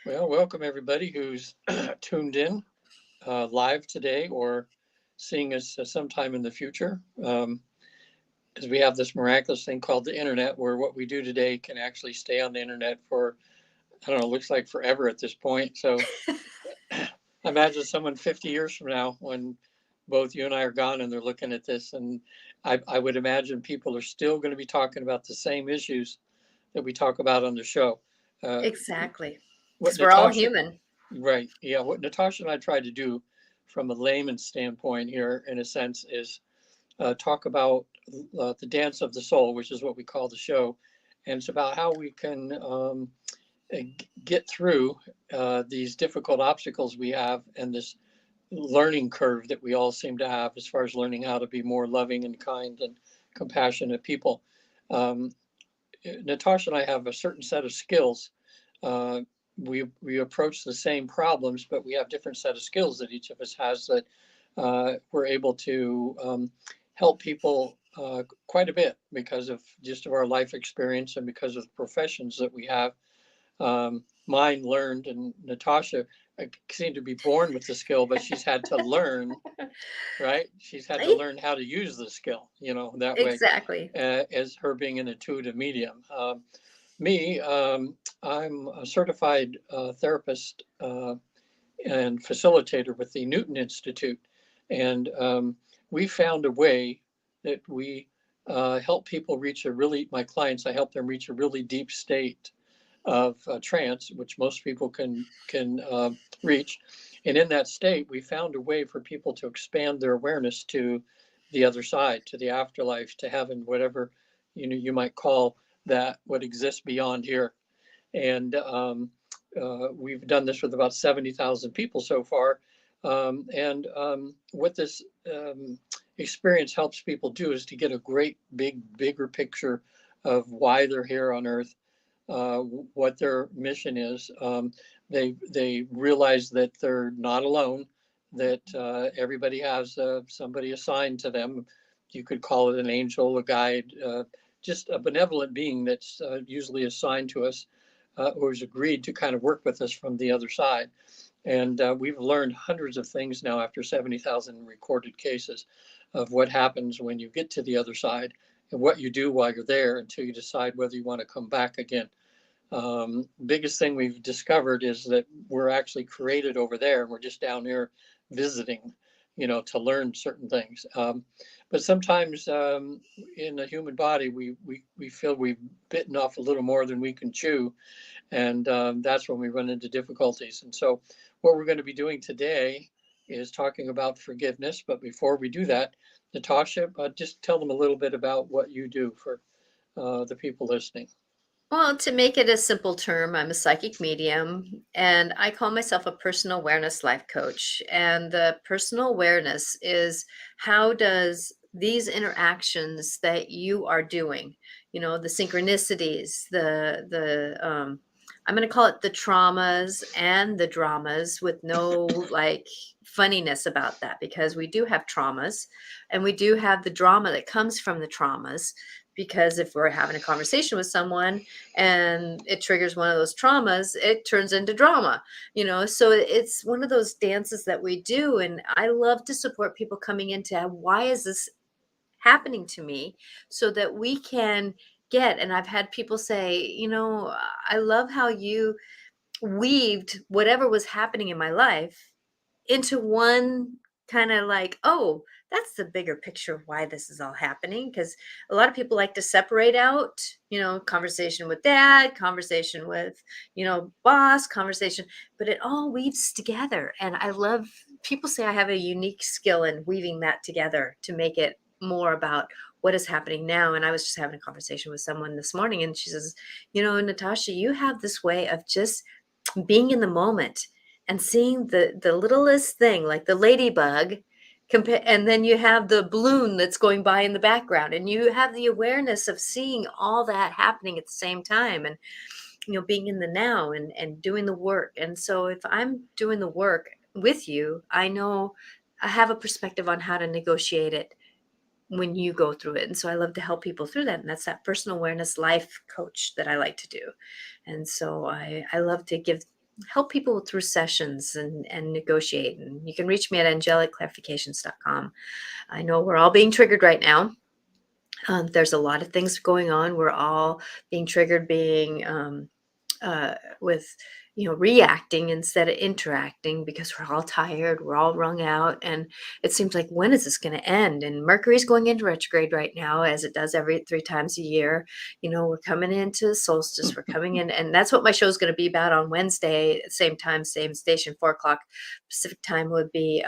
Well, welcome everybody who's tuned in live today or seeing us sometime in the future. Because we have this miraculous thing called the internet, where what we do today can actually stay on the internet for, I don't know, looks like forever at this point. So imagine someone 50 years from now when both you and I are gone and they're looking at this. And I would imagine people are still going to be talking about the same issues that we talk about on the show. Uh, Exactly. what Because we're all Natasha human. Right. Yeah. What Natasha and I tried to do from a layman's standpoint here, in a sense, is talk about the dance of the soul, which is what we call the show. And it's about how we can get through these difficult obstacles we have and this learning curve that we all seem to have as far as learning how to be more loving and kind and compassionate people. Um, Natasha and I have a certain set of skills. Uh, we approach the same problems, but we have different set of skills that each of us has that we're able to help people quite a bit because of just of our life experience and because of the professions that we have. Mine learned, and Natasha seemed to be born with the skill, but she's had to learn, right? She's had to Right? learn how to use the skill, that way, Exactly. as her being an intuitive medium. Me, I'm a certified therapist and facilitator with the Newton Institute. And we found a way that we help people reach my clients, I help them reach a really deep state of trance, which most people can reach. And in that state, we found a way for people to expand their awareness to the other side, to the afterlife, to heaven, whatever you might call that, what exists beyond here. And we've done this with about 70,000 people so far. And what this experience helps people do is to get a great, bigger picture of why they're here on Earth, what their mission is. They realize that they're not alone, that everybody has somebody assigned to them. You could call it an angel, a guide, just a benevolent being that's usually assigned to us, or has agreed to kind of work with us from the other side. And we've learned hundreds of things now after 70,000 recorded cases of what happens when you get to the other side and what you do while you're there until you decide whether you want to come back again. Biggest thing we've discovered is that we're actually created over there and we're just down here visiting, to learn certain things. But sometimes in the human body, we feel we've bitten off a little more than we can chew. And that's when we run into difficulties. And so what we're going to be doing today is talking about forgiveness. But before we do that, Natasha, just tell them a little bit about what you do for the people listening. Well, to make it a simple term, I'm a psychic medium and I call myself a personal awareness life coach. And the personal awareness is how does these interactions that you are doing, the synchronicities, I'm going to call it the traumas and the dramas with no like funniness about that because we do have traumas and we do have the drama that comes from the traumas because if we're having a conversation with someone and it triggers one of those traumas, it turns into drama, so it's one of those dances that we do. And I love to support people coming into why is this happening to me so that we can and I've had people say, I love how you weaved whatever was happening in my life into one kind of like, oh, that's the bigger picture of why this is all happening. Because a lot of people like to separate out, conversation with dad, conversation with, boss, conversation, but it all weaves together. And I love people say I have a unique skill in weaving that together to make it more about what is happening now. And I was just having a conversation with someone this morning and she says, Natasha, you have this way of just being in the moment and seeing the littlest thing like the ladybug and then you have the balloon that's going by in the background and you have the awareness of seeing all that happening at the same time and being in the now and doing the work. And so if I'm doing the work with you, I know I have a perspective on how to negotiate it when you go through it. And so I love to help people through that. And that's that personal awareness life coach that I like to do. And so I love to give help people through sessions and negotiate. And you can reach me at angelicclarifications.com. I know we're all being triggered right now. There's a lot of things going on. We're all being triggered, being with reacting instead of interacting, because we're all tired, we're all wrung out, and it seems like, when is this going to end? And Mercury's going into retrograde right now, as it does every 3 times a year. We're coming into solstice, we're coming in, and that's what my show is going to be about on Wednesday, same time, same station, 4 o'clock Pacific time would be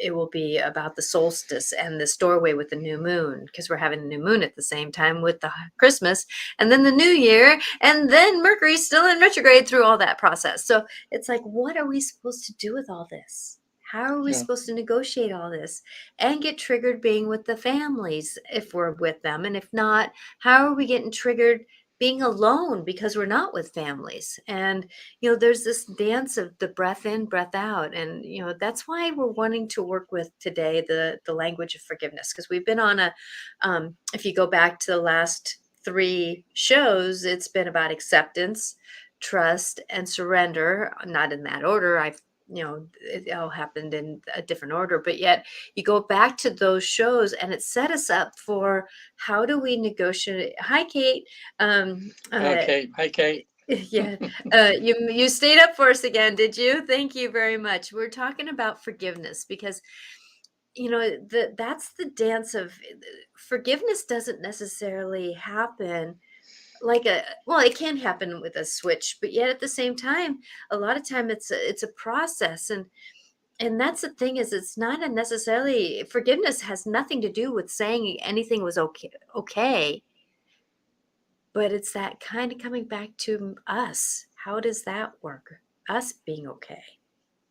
it will be about the solstice and this doorway with the new moon, because we're having a new moon at the same time with the Christmas and then the new year, and then Mercury's still in retrograde through all that process. So it's like, what are we supposed to do with all this? How are we supposed to negotiate all this and get triggered being with the families if we're with them? And if not, how are we getting triggered being alone because we're not with families? And there's this dance of the breath in, breath out. And that's why we're wanting to work with today the language of forgiveness, because we've been on a if you go back to the last 3 shows, it's been about acceptance, trust, and surrender. Not in that order. It all happened in a different order, but yet you go back to those shows and it set us up for how do we negotiate. Hi, Kate. Okay. Hi, Kate. Yeah. You stayed up for us again, did you? Thank you very much. We're talking about forgiveness because that's the dance of forgiveness. Doesn't necessarily happen it can happen with a switch, but yet at the same time, a lot of time it's a process. And that's the thing, is it's not a necessarily, forgiveness has nothing to do with saying anything was okay, but it's that kind of coming back to us. How does that work? Us being okay.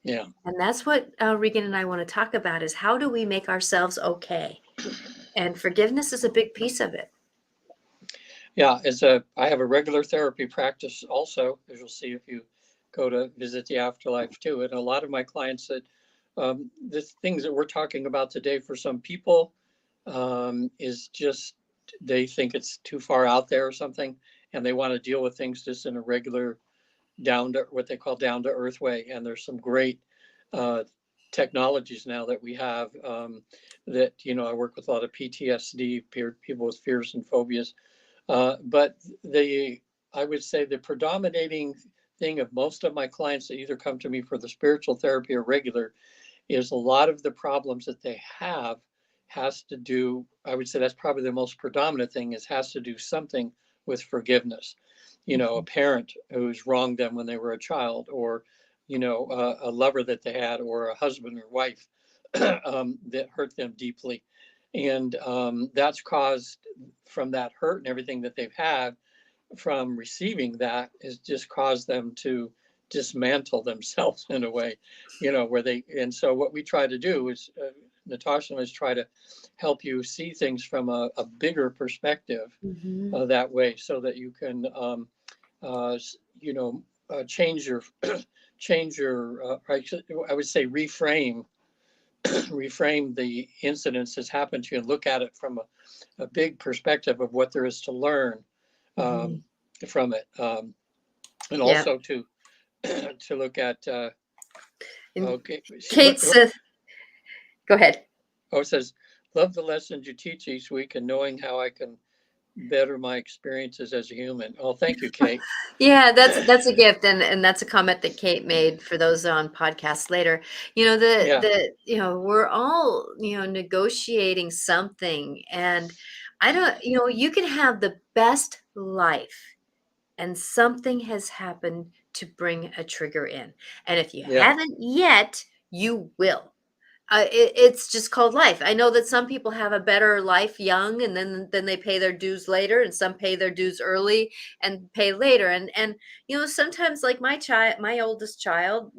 Yeah. And that's what Regan and I want to talk about, is how do we make ourselves okay? And forgiveness is a big piece of it. Yeah, I have a regular therapy practice also, as you'll see if you go to visit the afterlife too. And a lot of my clients that the things that we're talking about today, for some people, is just, they think it's too far out there or something, and they want to deal with things just in a regular what they call down to earth way. And there's some great technologies now that we have that, I work with a lot of PTSD, people with fears and phobias. But I would say the predominating thing of most of my clients that either come to me for the spiritual therapy or regular is a lot of the problems that they have has to do, I would say that's probably the most predominant thing, is has to do something with forgiveness. A parent who's wronged them when they were a child, or, a lover that they had, or a husband or wife that hurt them deeply. And that's caused, from that hurt and everything that they've had from receiving that, has just caused them to dismantle themselves in a way, and so what we try to do is, Natasha and I try to help you see things from a bigger perspective, that way, so that you can, change your, I would say reframe the incidents that's happened to you, and look at it from a big perspective of what there is to learn from it, and also to look at okay. Kate says, go ahead. It says, love the lessons you teach each week and knowing how I can better my experiences as a human. Oh, thank you, Kate. Yeah, that's a gift, and that's a comment that Kate made for those on podcasts later. We're all negotiating something, and I don't, you can have the best life, and something has happened to bring a trigger in, and if you haven't yet, you will. It's just called life. I know that some people have a better life young, and then they pay their dues later, and some pay their dues early and pay later. And sometimes, like my oldest child,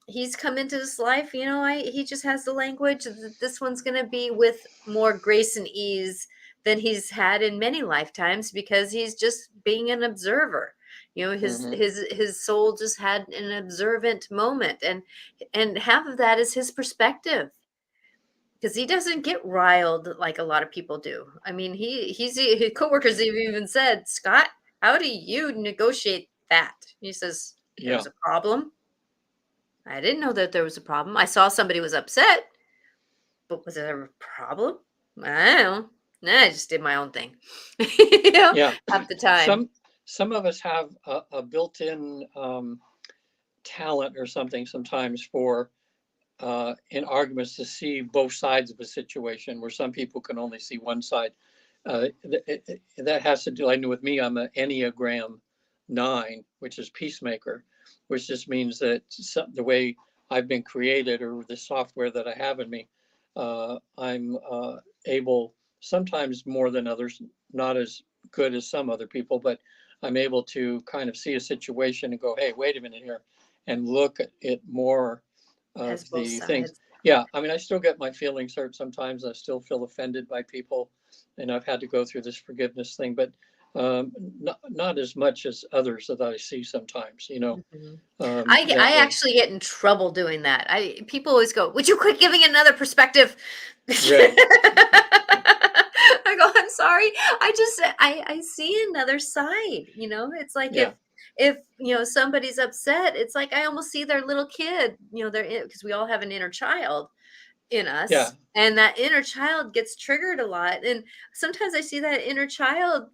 he's come into this life. He just has the language that this one's going to be with more grace and ease than he's had in many lifetimes, because he's just being an observer. His soul just had an observant moment, and half of that is his perspective, because he doesn't get riled like a lot of people do. I mean, his coworkers have even said, Scott, how do you negotiate that? He says, Yeah. There's a problem. I didn't know that there was a problem. I saw somebody was upset, but was there a problem? I don't know. Nah, I just did my own thing. You know, Yeah. half the time. Some of us have a built-in talent or something sometimes for in arguments to see both sides of a situation where some people can only see one side. That has to do, I know with me, I'm an Enneagram 9, which is peacemaker, which just means that the way I've been created or the software that I have in me, I'm able, sometimes more than others, not as good as some other people, but I'm able to kind of see a situation and go, hey, wait a minute here, and look at it more As of both the things. sides. Yeah, I mean, I still get my feelings hurt sometimes. I still feel offended by people, and I've had to go through this forgiveness thing, but not as much as others that I see sometimes, Mhm. that I way. actually get in trouble doing that. I People always go, "Would you quit giving another perspective?" Right. I go, "I'm sorry. I see another side." It's like Yeah. if somebody's upset, it's like I almost see their little kid. They're because we all have an inner child in Yeah. us, and that inner child gets triggered a lot, and sometimes I see that inner child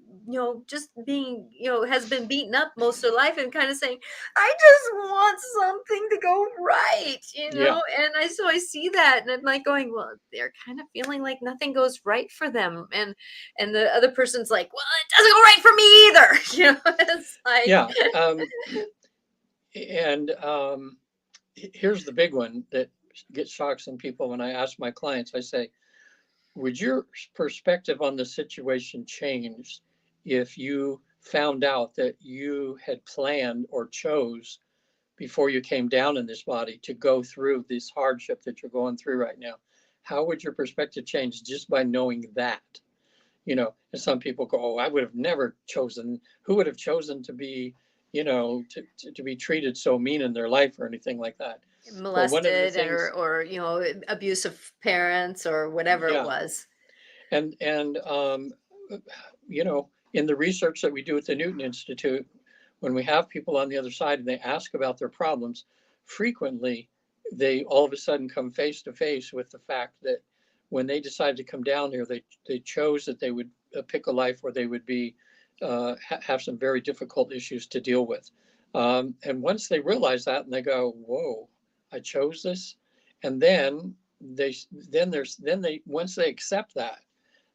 just being has been beaten up most of their life and kind of saying, I just want something to go right, Yeah. and I see that, and I'm like going, well, they're kind of feeling like nothing goes right for them, and the other person's like, well, it doesn't go right for me either. It's like, Yeah. And here's the big one that gets shocks some people when I ask my clients. I say, would your perspective on the situation change if you found out that you had planned or chose before you came down in this body to go through this hardship that you're going through right now? How would your perspective change just by knowing that? And some people go, oh, I would have never chosen. Who would have chosen to be, to be treated so mean in their life or anything like that? Well, one of the molested things, or abusive parents or whatever it yeah, was. and in the research that we do at the Newton Institute, when we have people on the other side and they ask about their problems, frequently they all of a sudden come face to face with the fact that when they decided to come down here, they chose that they would pick a life where they would be have some very difficult issues to deal with. And once they realize that and they go, "Whoa, I chose this," and then they once they accept that,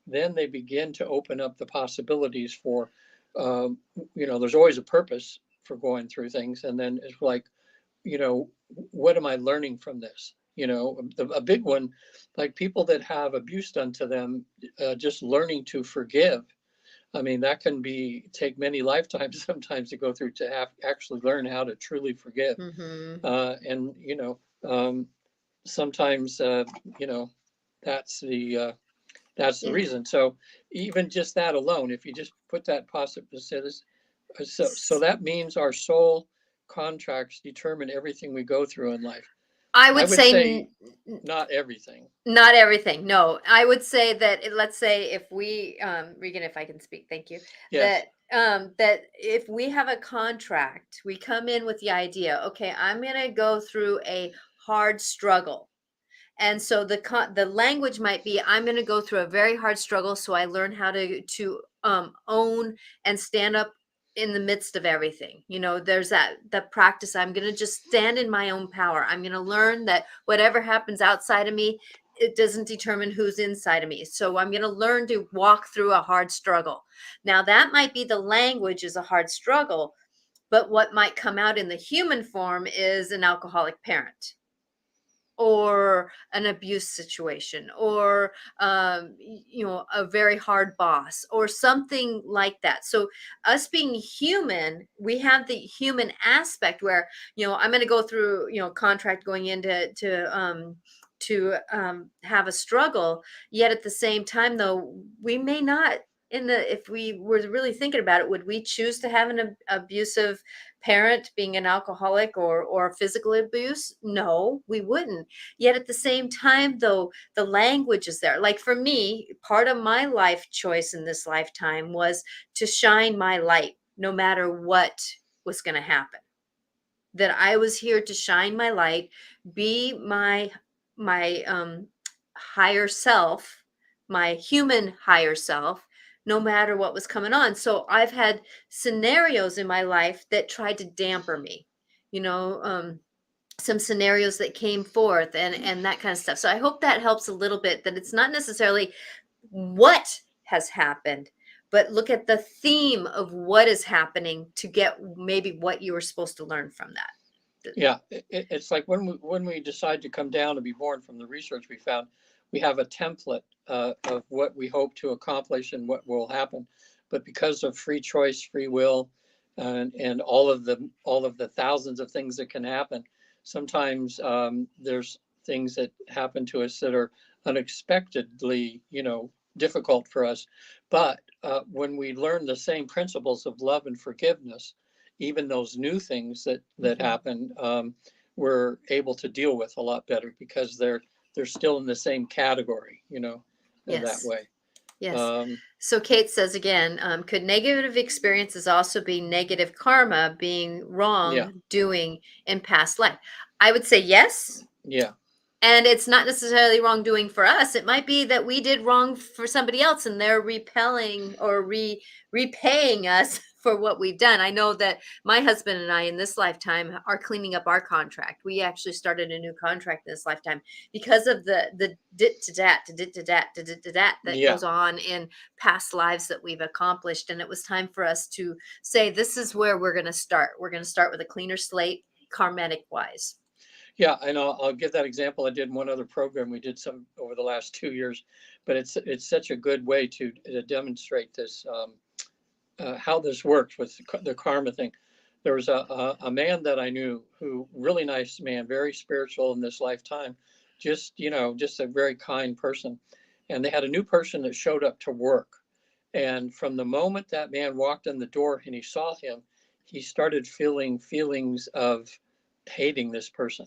then they begin to open up the possibilities for, there's always a purpose for going through things. And then it's like, what am I learning from this? A big one, like people that have abuse done to them, just learning to forgive. I mean, that can take many lifetimes sometimes to go through to have actually learn how to truly forgive. Hmm. And, sometimes, that's the, that's the Yeah. reason. So even just that alone, if you just put that positive, so that means our soul contracts determine everything we go through in life. I I would would say say not everything. not everything. No, I would say that let's say if we, Regan, if I can speak, thank you. Yes. That if we have a contract, we come in with the idea, okay, I'm going to go through a hard struggle. And so the language might be, I'm going to go through a very hard struggle, so I learn how to own and stand up in the midst of everything. There's the practice. I'm going to just stand in my own power. I'm going to learn that whatever happens outside of me, it doesn't determine who's inside of me. So I'm going to learn to walk through a hard struggle. Now that might be the language is a hard struggle, but what might come out in the human form is an alcoholic parent or an abuse situation or a very hard boss or something like that. So us being human, we have the human aspect where I'm going to go through contract going into to have a struggle, yet at the same time though we may not, if we were really thinking about it, would we choose to have an abusive parent being an alcoholic or physical abuse? No, we wouldn't. Yet at the same time, though, the language is there. Like for me, part of my life choice in this lifetime was to shine my light no matter what was going to happen. that I was here to shine my light, be my higher self, my human higher self, no matter what was coming on. So I've had scenarios in my life that tried to damper me, you know, some scenarios that came forth and that kind of stuff. So I hope that helps a little bit, that it's not necessarily what has happened, but look at the theme of what is happening to get maybe what you were supposed to learn from that. Yeah, it's like when we decide to come down and be born, from the research we found, we have a template of what we hope to accomplish and what will happen. But because of free choice, free will, and all of the thousands of things that can happen, sometimes there's things that happen to us that are unexpectedly, difficult for us. But when we learn the same principles of love and forgiveness, even those new things that Mhm. happen, we're able to deal with a lot better because they're still in the same category, in that Yes. way. Yes. Um, So Kate says again, could negative experiences also be negative karma, being yeah, wrong doing in past life? I would say yes. yeah, And it's not necessarily wrongdoing for us. It might be that we did wrong for somebody else and they're repelling or repaying us for what we've done. I know that my husband and I in this lifetime are cleaning up our contract. We actually started a new contract this lifetime because of the dit to dat to dit to dat to dit to dat that yeah, goes on in past lives that we've accomplished. And it was time for us to say, this is where we're going to start. We're going to start with a cleaner slate, karmatic wise. yeah. I know. I'll give that example. I did one other program we did some over the last 2 years, but it's such a good way to demonstrate this, how this works with the karma thing. There was a man that I knew, who really nice man, very spiritual in this lifetime, just a very kind person. And they had a new person that showed up to work. And from the moment that man walked in the door and he saw him, he started feeling feelings of hating this person.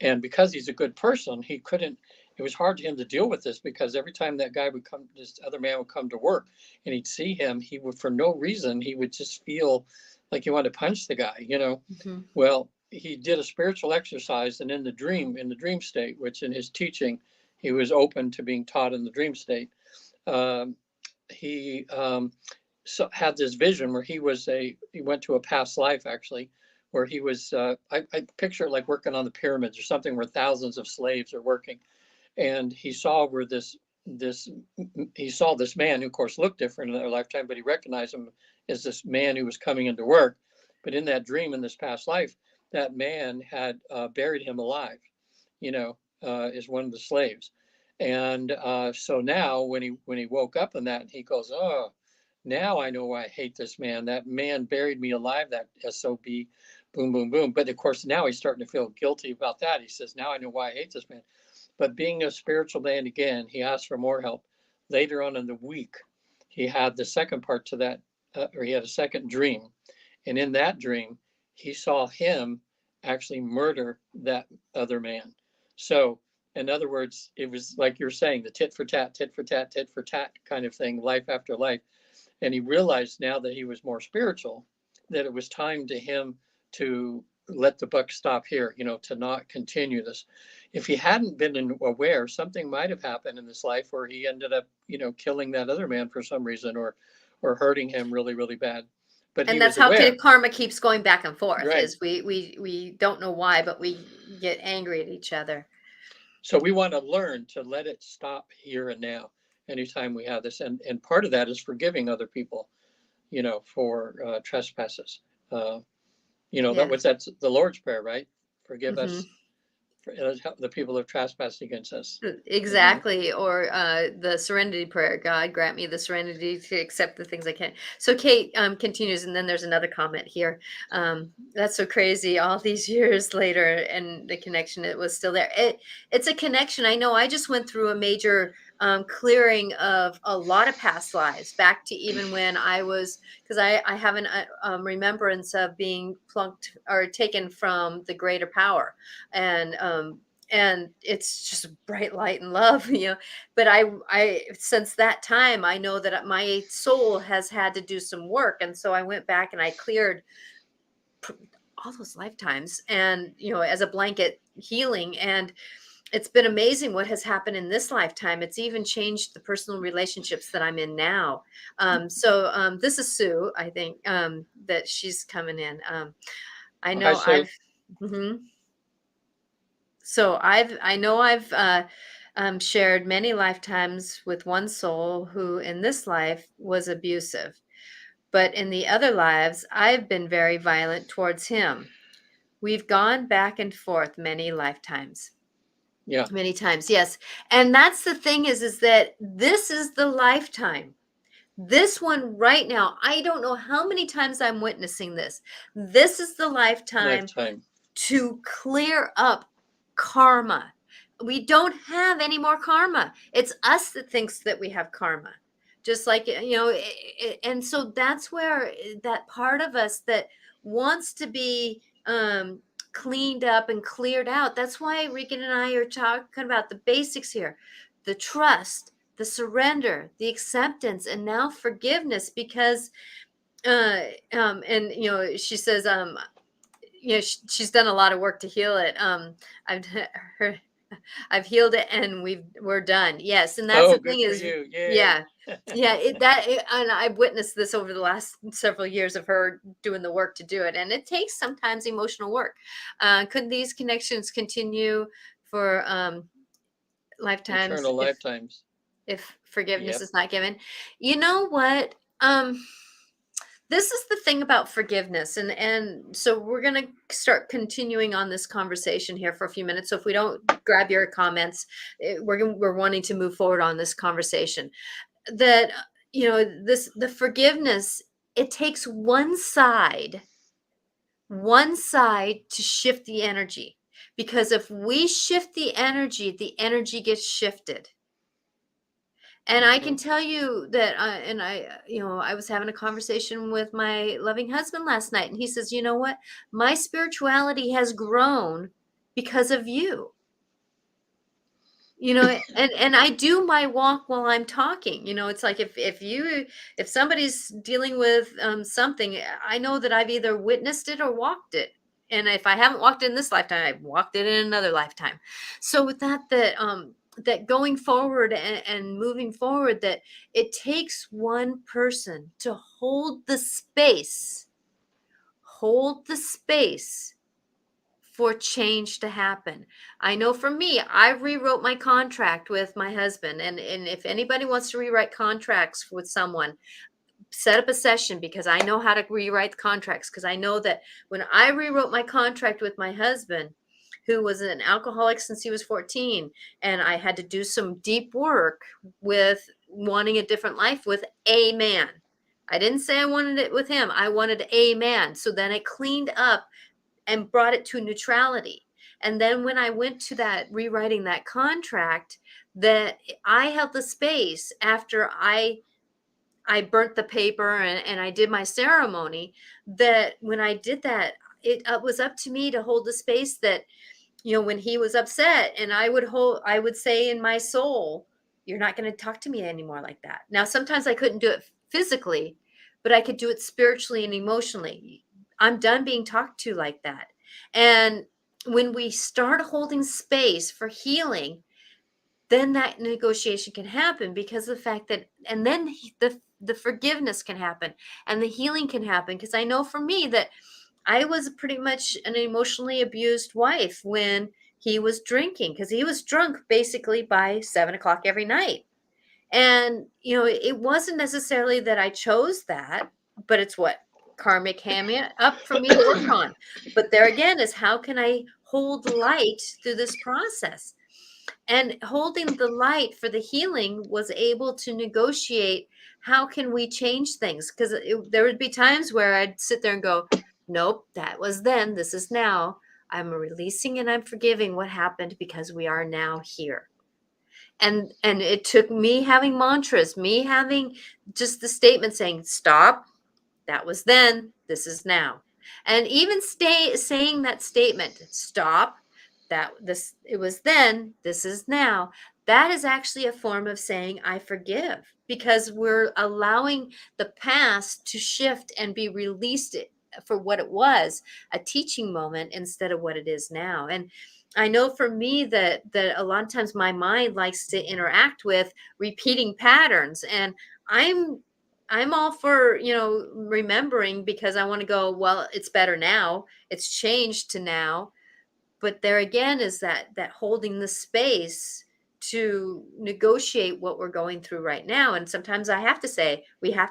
And because he's a good person, he couldn't, it was hard for him to deal with this, because every time that guy would come, this other man would come to work and he'd see him, he would, for no reason, he would just feel like he wanted to punch the guy. Mhm. Well, he did a spiritual exercise, and in the dream state, which in his teaching, he was open to being taught in the dream state. Um, he so had this vision where he went to a past life, actually, where he was, I picture it like working on the pyramids or something, where thousands of slaves are working. And he saw where this he saw this man, who of course looked different in their lifetime, but he recognized him as this man who was coming into work. But in that dream, in this past life, that man had buried him alive, as one of the slaves. And so now when he woke up in that, he goes, oh, now I know why I hate this man. That man buried me alive, that SOB, boom, boom, boom. But of course, now he's starting to feel guilty about that. He says, now I know why I hate this man. But being a spiritual man again, he asked for more help. Later on in the week, he had the second part to that, or he had a second dream. And in that dream, he saw him actually murder that other man. So, in other words, it was like you're saying, the tit for tat, tit for tat, tit for tat kind of thing, life after life. And he realized, now that he was more spiritual, that it was time to him to let the buck stop here, to not continue this. If he hadn't been aware, something might have happened in this life where he ended up, killing that other man for some reason, or hurting him really, really bad. But he And that's was how aware. karma keeps going back and forth, Right. is we don't know why, but we get angry at each other. So we want to learn to let it stop here and now, anytime we have this. And part of that is forgiving other people, for trespasses. Uh, Yeah. that's the Lord's Prayer, right? Forgive Hmm. us for the people who have trespassed against us. Mhm. Exactly. Or the serenity prayer, God grant me the serenity to accept the things I can't. So Kate continues, and then there's another comment here. That's so crazy. All these years later, and the connection, it was still there. It's a connection. I know. I just went through a major clearing of a lot of past lives, back to even when I was, because I have an remembrance of being plunked or taken from the greater power, and it's just bright light and love, but I since that time, I know that my soul has had to do some work, and so I went back and I cleared all those lifetimes, and as a blanket healing. And it's been amazing what has happened in this lifetime. It's even changed the personal relationships that I'm in now. So this is Sue, I think, that she's coming in. I Hi, know Sue. Mhm. So I know I've shared many lifetimes with one soul who in this life was abusive, but in the other lives, I've been very violent towards him. We've gone back and forth many lifetimes. Yeah, Many times, yes. And that's the thing is that this is the lifetime. This one right now, I don't know how many times I'm witnessing this. This is the lifetime lifetime. to clear up karma. We don't have any more karma. It's us that thinks that we have karma. Just like, and so that's where that part of us that wants to be cleaned up and cleared out. That's why Regan and I are talking about the basics here, the trust, the surrender, the acceptance, and now forgiveness. Because and she says she's done a lot of work to heal it. I've her, I've healed it, and we're done. Yes, and that's Oh, the good thing for is, you. Yay. yeah, yeah. And I've witnessed this over the last several years of her doing the work to do it, and it takes sometimes emotional work. Could these connections continue for lifetimes Eternal lifetimes. if forgiveness Yep. is not given? You know what? This is the thing about forgiveness, and so we're going to start continuing on this conversation here for a few minutes. So if we don't grab your comments, we're wanting to move forward on this conversation. That the forgiveness, it takes one side to shift the energy, because if we shift the energy gets shifted. And I Hmm. can tell you that, and I was having a conversation with my loving husband last night, and he says, "You know what? My spirituality has grown because of you." And I do my walk while I'm talking. It's like if somebody's dealing with something, I know that I've either witnessed it or walked it. And if I haven't walked it in this lifetime, I've walked it in another lifetime. So with that going forward and moving forward, that it takes one person to hold the space for change to happen. I know for me, I rewrote my contract with my husband. And if anybody wants to rewrite contracts with someone, set up a session, because I know how to rewrite contracts. Because I know that when I rewrote my contract with my husband, who was an alcoholic since he was 14, and I had to do some deep work with wanting a different life with a man. I didn't say I wanted it with him. I wanted a man. So then it cleaned up and brought it to neutrality. And then when I went to that rewriting that contract, that I held the space after I burnt the paper and I did my ceremony, that when I did that, it was up to me to hold the space. That when he was upset, and I would say in my soul, "You're not going to talk to me anymore like that." Now sometimes I couldn't do it physically, but I could do it spiritually and emotionally. I'm done being talked to like that. And when we start holding space for healing, then that negotiation can happen, because of the fact that, and then the forgiveness can happen and the healing can happen. Because I know for me that I was pretty much an emotionally abused wife when he was drinking, because he was drunk basically by 7 o'clock every night. And it wasn't necessarily that I chose that, but it's what karmic came up for me to work on. But there again is, how can I hold light through this process? And holding the light for the healing was able to negotiate, how can we change things? Because there would be times where I'd sit there and go, "Nope, that was then, this is now. I'm releasing and I'm forgiving what happened, because we are now here." And it took me having mantras, me having just the statement saying, "Stop, that was then, this is now." And even saying that statement, "Stop, it was then, this is now." That is actually a form of saying, "I forgive," because we're allowing the past to shift and be released for what it was, a teaching moment instead of what it is now. And I know for me that a lot of times my mind likes to interact with repeating patterns, and I'm I'm all for, remembering, because I want to go, well, it's better now. It's changed to now. But there again is that holding the space to negotiate what we're going through right now. And sometimes we have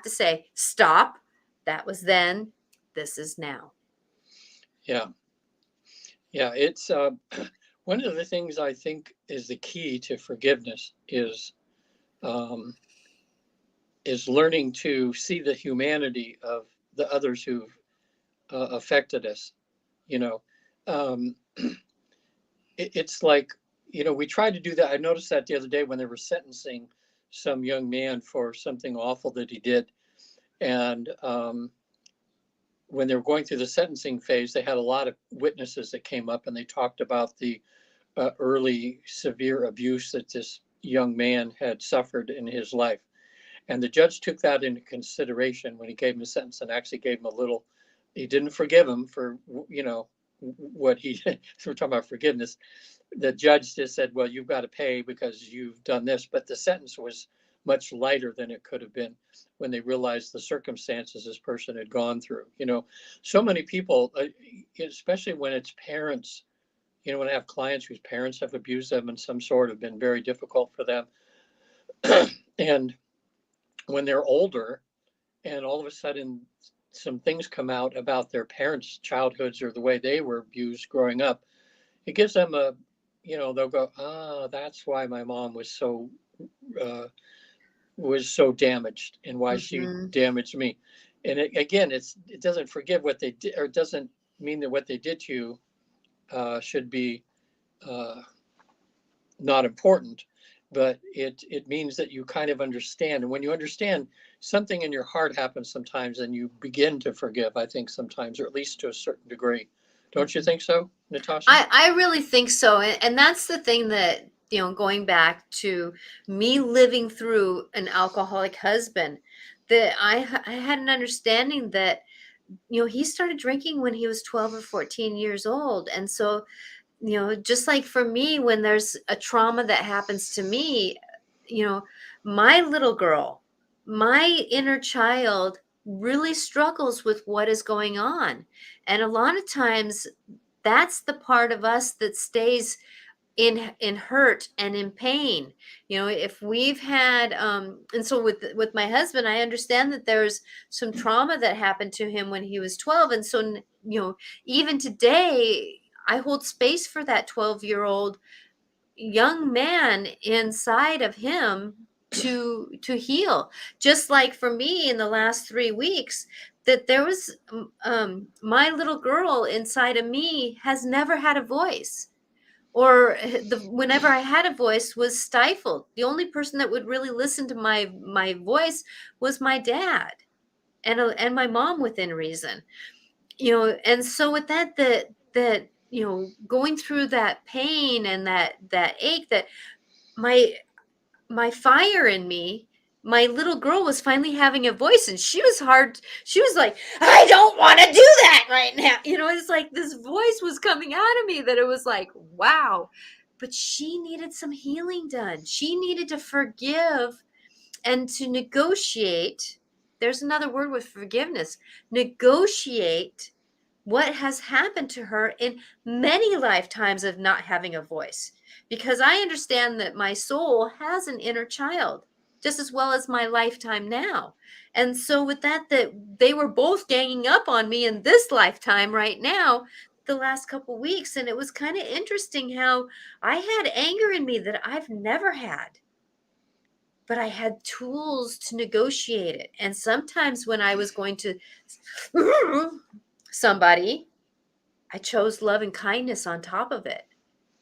to say, stop. That was then, this is now. Yeah. Yeah. It's one of the things I think is the key to forgiveness um, is learning to see the humanity of the others who've affected us. You know, um, it's like, we tried to do that. I noticed that the other day when they were sentencing some young man for something awful that he did. And when they were going through the sentencing phase, they had a lot of witnesses that came up and they talked about the early severe abuse that this young man had suffered in his life. And the judge took that into consideration when he gave him a sentence, and actually gave him he didn't forgive him for, what he did. So we're talking about forgiveness. The judge just said, well, you've got to pay because you've done this. But the sentence was much lighter than it could have been when they realized the circumstances this person had gone through. So many people, especially when it's parents, when I have clients whose parents have abused them in some sort, have been very difficult for them. And when they're older and all of a sudden some things come out about their parents' childhoods or the way they were abused growing up, it gives them they'll go, that's why my mom uh, was so damaged, and why she Hmm. damaged me. And it doesn't forgive what they did, or it doesn't mean that what they did to you should be uh, not important, but it means that you kind of understand. And when you understand, something in your heart happens sometimes, and you begin to forgive, I think, sometimes, or at least to a certain degree. Don't you Hmm. think so, Natasha? I really think so. And that's the thing that, going back to me living through an alcoholic husband, that I had an understanding that, he started drinking when he was 12 or 14 years old. And so, just like for me, when there's a trauma that happens to me, you know, my little girl, my inner child really struggles with what is going on. And a lot of times that's the part of us that stays in hurt and in pain. If we've had and so with my husband, I understand that there's some trauma that happened to him when he was 12. And so even today I hold space for that 12-year-old young man inside of him to heal. Just like for me in the last 3 weeks, that there was my little girl inside of me has never had a voice, or whenever I had a voice was stifled. The only person that would really listen to my voice was my dad, and my mom within reason. And so with that going through that pain and that ache, that my my fire in me, my little girl was finally having a voice, and she was like, I don't want to do that right now. It's like this voice was coming out of me that it was like, wow. But she needed some healing done. She needed to forgive and to negotiate. There's another word with forgiveness. Negotiate what has happened to her in many lifetimes of not having a voice. Because I understand that my soul has an inner child just as well as my lifetime now. And so with that they were both ganging up on me in this lifetime right now, the last couple weeks. And it was kind of interesting how I had anger in me that I've never had, but I had tools to negotiate it. And sometimes when I was going to somebody, I chose love and kindness on top of it,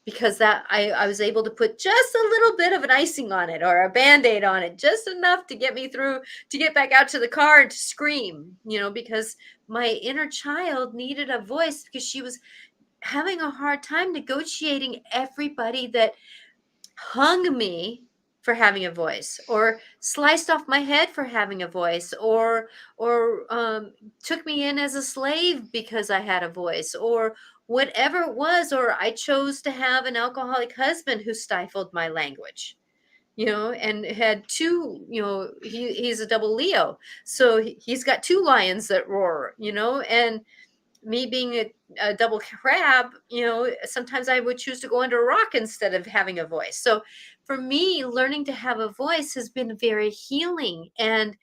because that I was able to put just a little bit of an icing on it, or a band-aid on it, just enough to get me through, to get back out to the car and to scream, because my inner child needed a voice, because she was having a hard time negotiating everybody that hung me for having a voice, or sliced off my head for having a voice, or took me in as a slave because I had a voice, or whatever it was, or I chose to have an alcoholic husband who stifled my language, and had two, he's a double Leo. So he's got two lions that roar, and me being a double crab, sometimes I would choose to go under a rock instead of having a voice. So for me, learning to have a voice has been very healing, and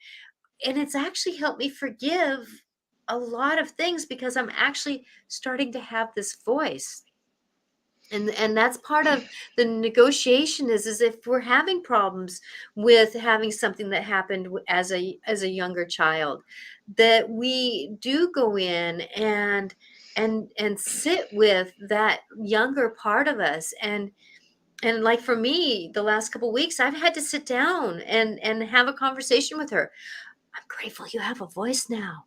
it's actually helped me forgive a lot of things because I'm actually starting to have this voice. And that's part of the negotiation is if we're having problems with having something that happened as a younger child, that we do go in and sit with that younger part of us. And like for me, the last couple of weeks, I've had to sit down and have a conversation with her. I'm grateful you have a voice now,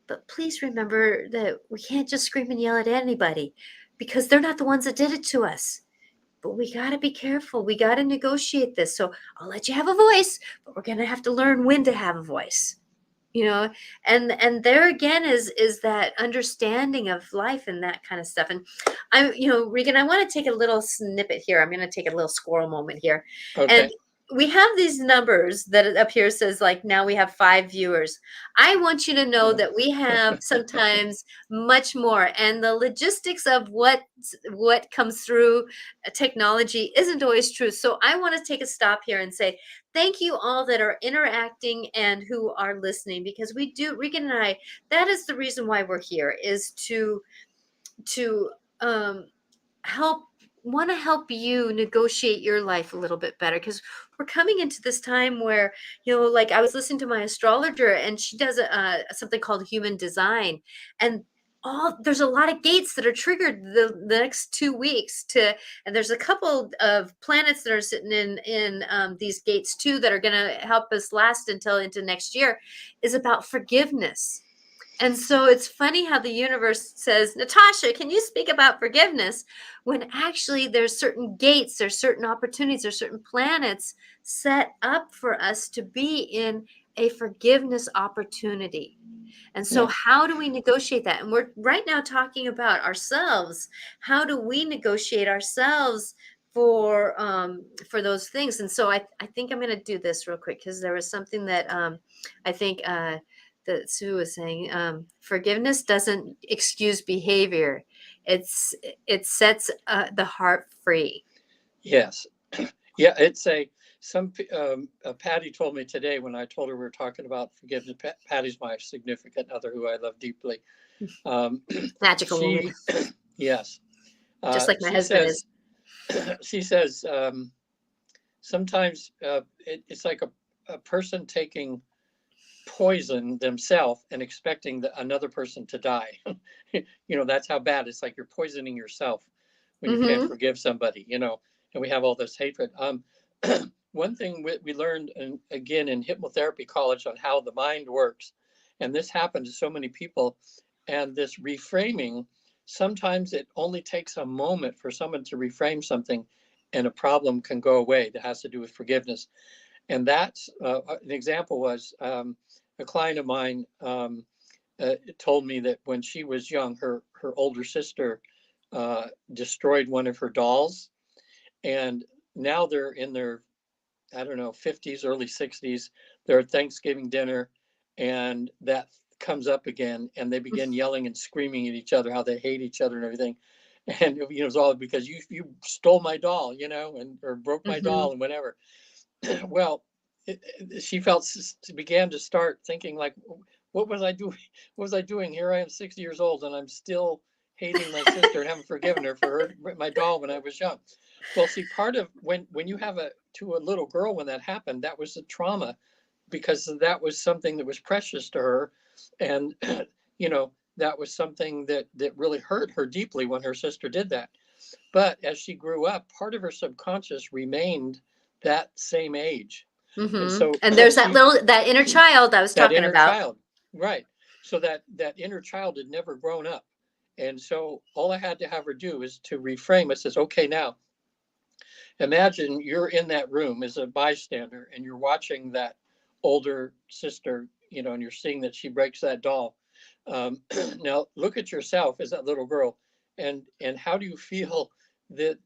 but please remember that we can't just scream and yell at anybody because they're not the ones that did it to us. But we got to be careful. We got to negotiate this. So I'll let you have a voice, but we're going to have to learn when to have a voice. And there again is that understanding of life and that kind of stuff. And Regan, I want to take a little snippet here. I'm going to take a little squirrel moment here. Okay. And we have these numbers that up here says like now we have 5 viewers. I want you to know that we have sometimes much more, and the logistics of what comes through technology isn't always true. So I want to take a stop here and say thank you all that are interacting and who are listening, because we do, Regan and I, that is the reason why we're here, is to want to help you negotiate your life a little bit better, because we're coming into this time where like I was listening to my astrologer, and she does something called human design, and there's a lot of gates that are triggered the next 2 weeks and there's a couple of planets that are sitting in these gates too that are going to help us last until into next year, is about forgiveness. And so it's funny how the universe says, Natasha, can you speak about forgiveness? When actually there's certain gates, there's certain opportunities, there's certain planets set up for us to be in a forgiveness opportunity. And so how do we negotiate that? And we're right now talking about ourselves. How do we negotiate ourselves for those things? And so I think I'm going to do this real quick, because there was something that I think that Sue was saying. Forgiveness doesn't excuse behavior. It sets the heart free. Yes. Yeah, it's Patty told me today when I told her we were talking about forgiveness. Patty's my significant other who I love deeply. Magical woman. Yes. Just like my husband is. She says, sometimes it's like a person taking poison themselves and expecting another person to die. That's how bad. It's like you're poisoning yourself when you can't forgive somebody, and we have all this hatred. One thing we learned, again, in hypnotherapy college, on how the mind works, and this happened to so many people, and this reframing, sometimes it only takes a moment for someone to reframe something and a problem can go away that has to do with forgiveness. And that's an example was a client of mine told me that when she was young, her older sister destroyed one of her dolls, and now they're in their, I don't know, 50s, early 60s. They're at Thanksgiving dinner, and that comes up again, and they begin yelling and screaming at each other, how they hate each other and everything. And it's all because you stole my doll, or broke my doll and whatever. Well, she began to start thinking like, what was I doing? What was I doing? Here I am, 60 years old, and I'm still hating my sister and haven't forgiven her for my doll when I was young. Well, see, part of when you have to a little girl, when that happened, that was a trauma, because that was something that was precious to her, and that was something that really hurt her deeply when her sister did that. But as she grew up, part of her subconscious remained that same age. And so and there's that inner child I was talking about. Child, right. So that inner child had never grown up. And so all I had to have her do is to reframe it. Says, okay, now imagine you're in that room as a bystander and you're watching that older sister, and you're seeing that she breaks that doll. Now look at yourself as that little girl, and how do you feel that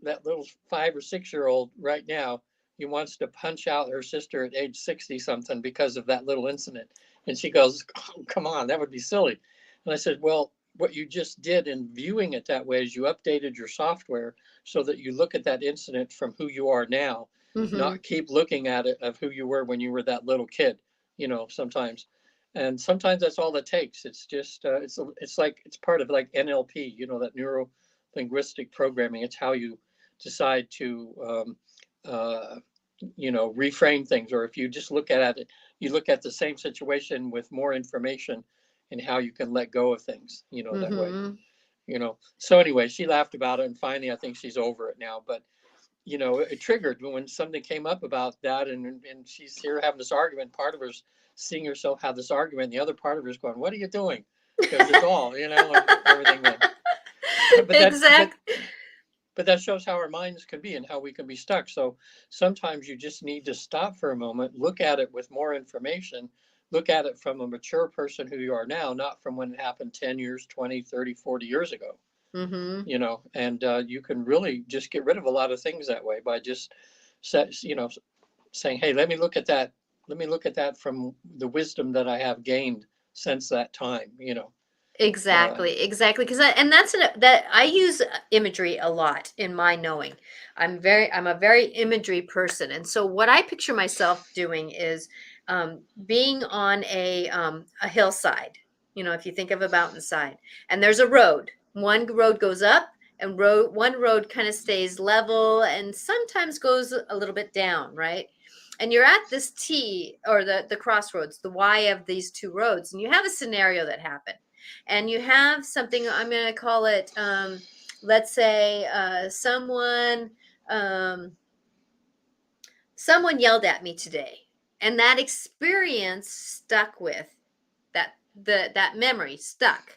little 5 or 6 year old right now, he wants to punch out her sister at age 60 something because of that little incident. And she goes, oh, come on, that would be silly. And I said, well, what you just did in viewing it that way is you updated your software so that you look at that incident from who you are now, Mm-hmm. not keep looking at it of who you were when you were that little kid, sometimes. And sometimes that's all it takes. It's just, it's like, it's part of like NLP, that neuro linguistic programming. It's how you decide to, reframe things. Or if you just look at it, you look at the same situation with more information and how you can let go of things, that way. Mm-hmm. So anyway, she laughed about it, and finally I think she's over it now. But it triggered when something came up about that, and she's here having this argument. Part of her's seeing herself have this argument, and the other part of her's going, what are you doing? Because it's all, and everything. But Exactly. but that shows how our minds can be and how we can be stuck. So sometimes you just need to stop for a moment, look at it with more information, look at it from a mature person who you are now, not from when it happened 10 years, 20, 30, 40 years ago. Mm-hmm. And you can really just get rid of a lot of things that way by just saying, hey, let me look at that. Let me look at that from the wisdom that I have gained since that time. Exactly. Because and that I use imagery a lot in my knowing. I'm a very imagery person, and so what I picture myself doing is being on a hillside. If you think of a mountainside, and there's a road. One road goes up, and one road kind of stays level, and sometimes goes a little bit down, right? And you're at this T, or the crossroads, the Y of these two roads, and you have a scenario that happened, and you have something, I'm going to call it, let's say um, someone yelled at me today, and that experience stuck with that memory stuck.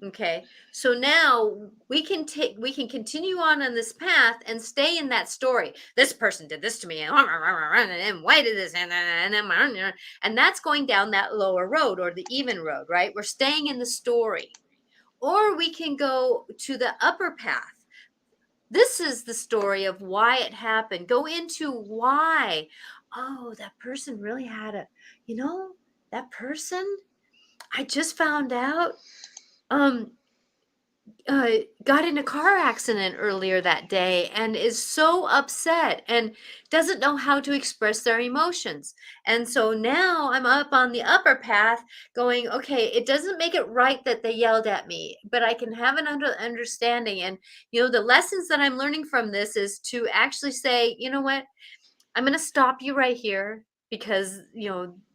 Okay, so now we can continue on this path and stay in that story. This person did this to me, and why did this, and that's going down that lower road, or the even road, right? We're staying in the story. Or we can go to the upper path. This is the story of why it happened. Go into why. Oh, that person really had that person, I just found out, um, got in a car accident earlier that day and is so upset and doesn't know how to express their emotions. And so now I'm up on the upper path going, okay, it doesn't make it right that they yelled at me, but I can have an understanding. And, the lessons that I'm learning from this is to actually say, you know what, I'm going to stop you right here because,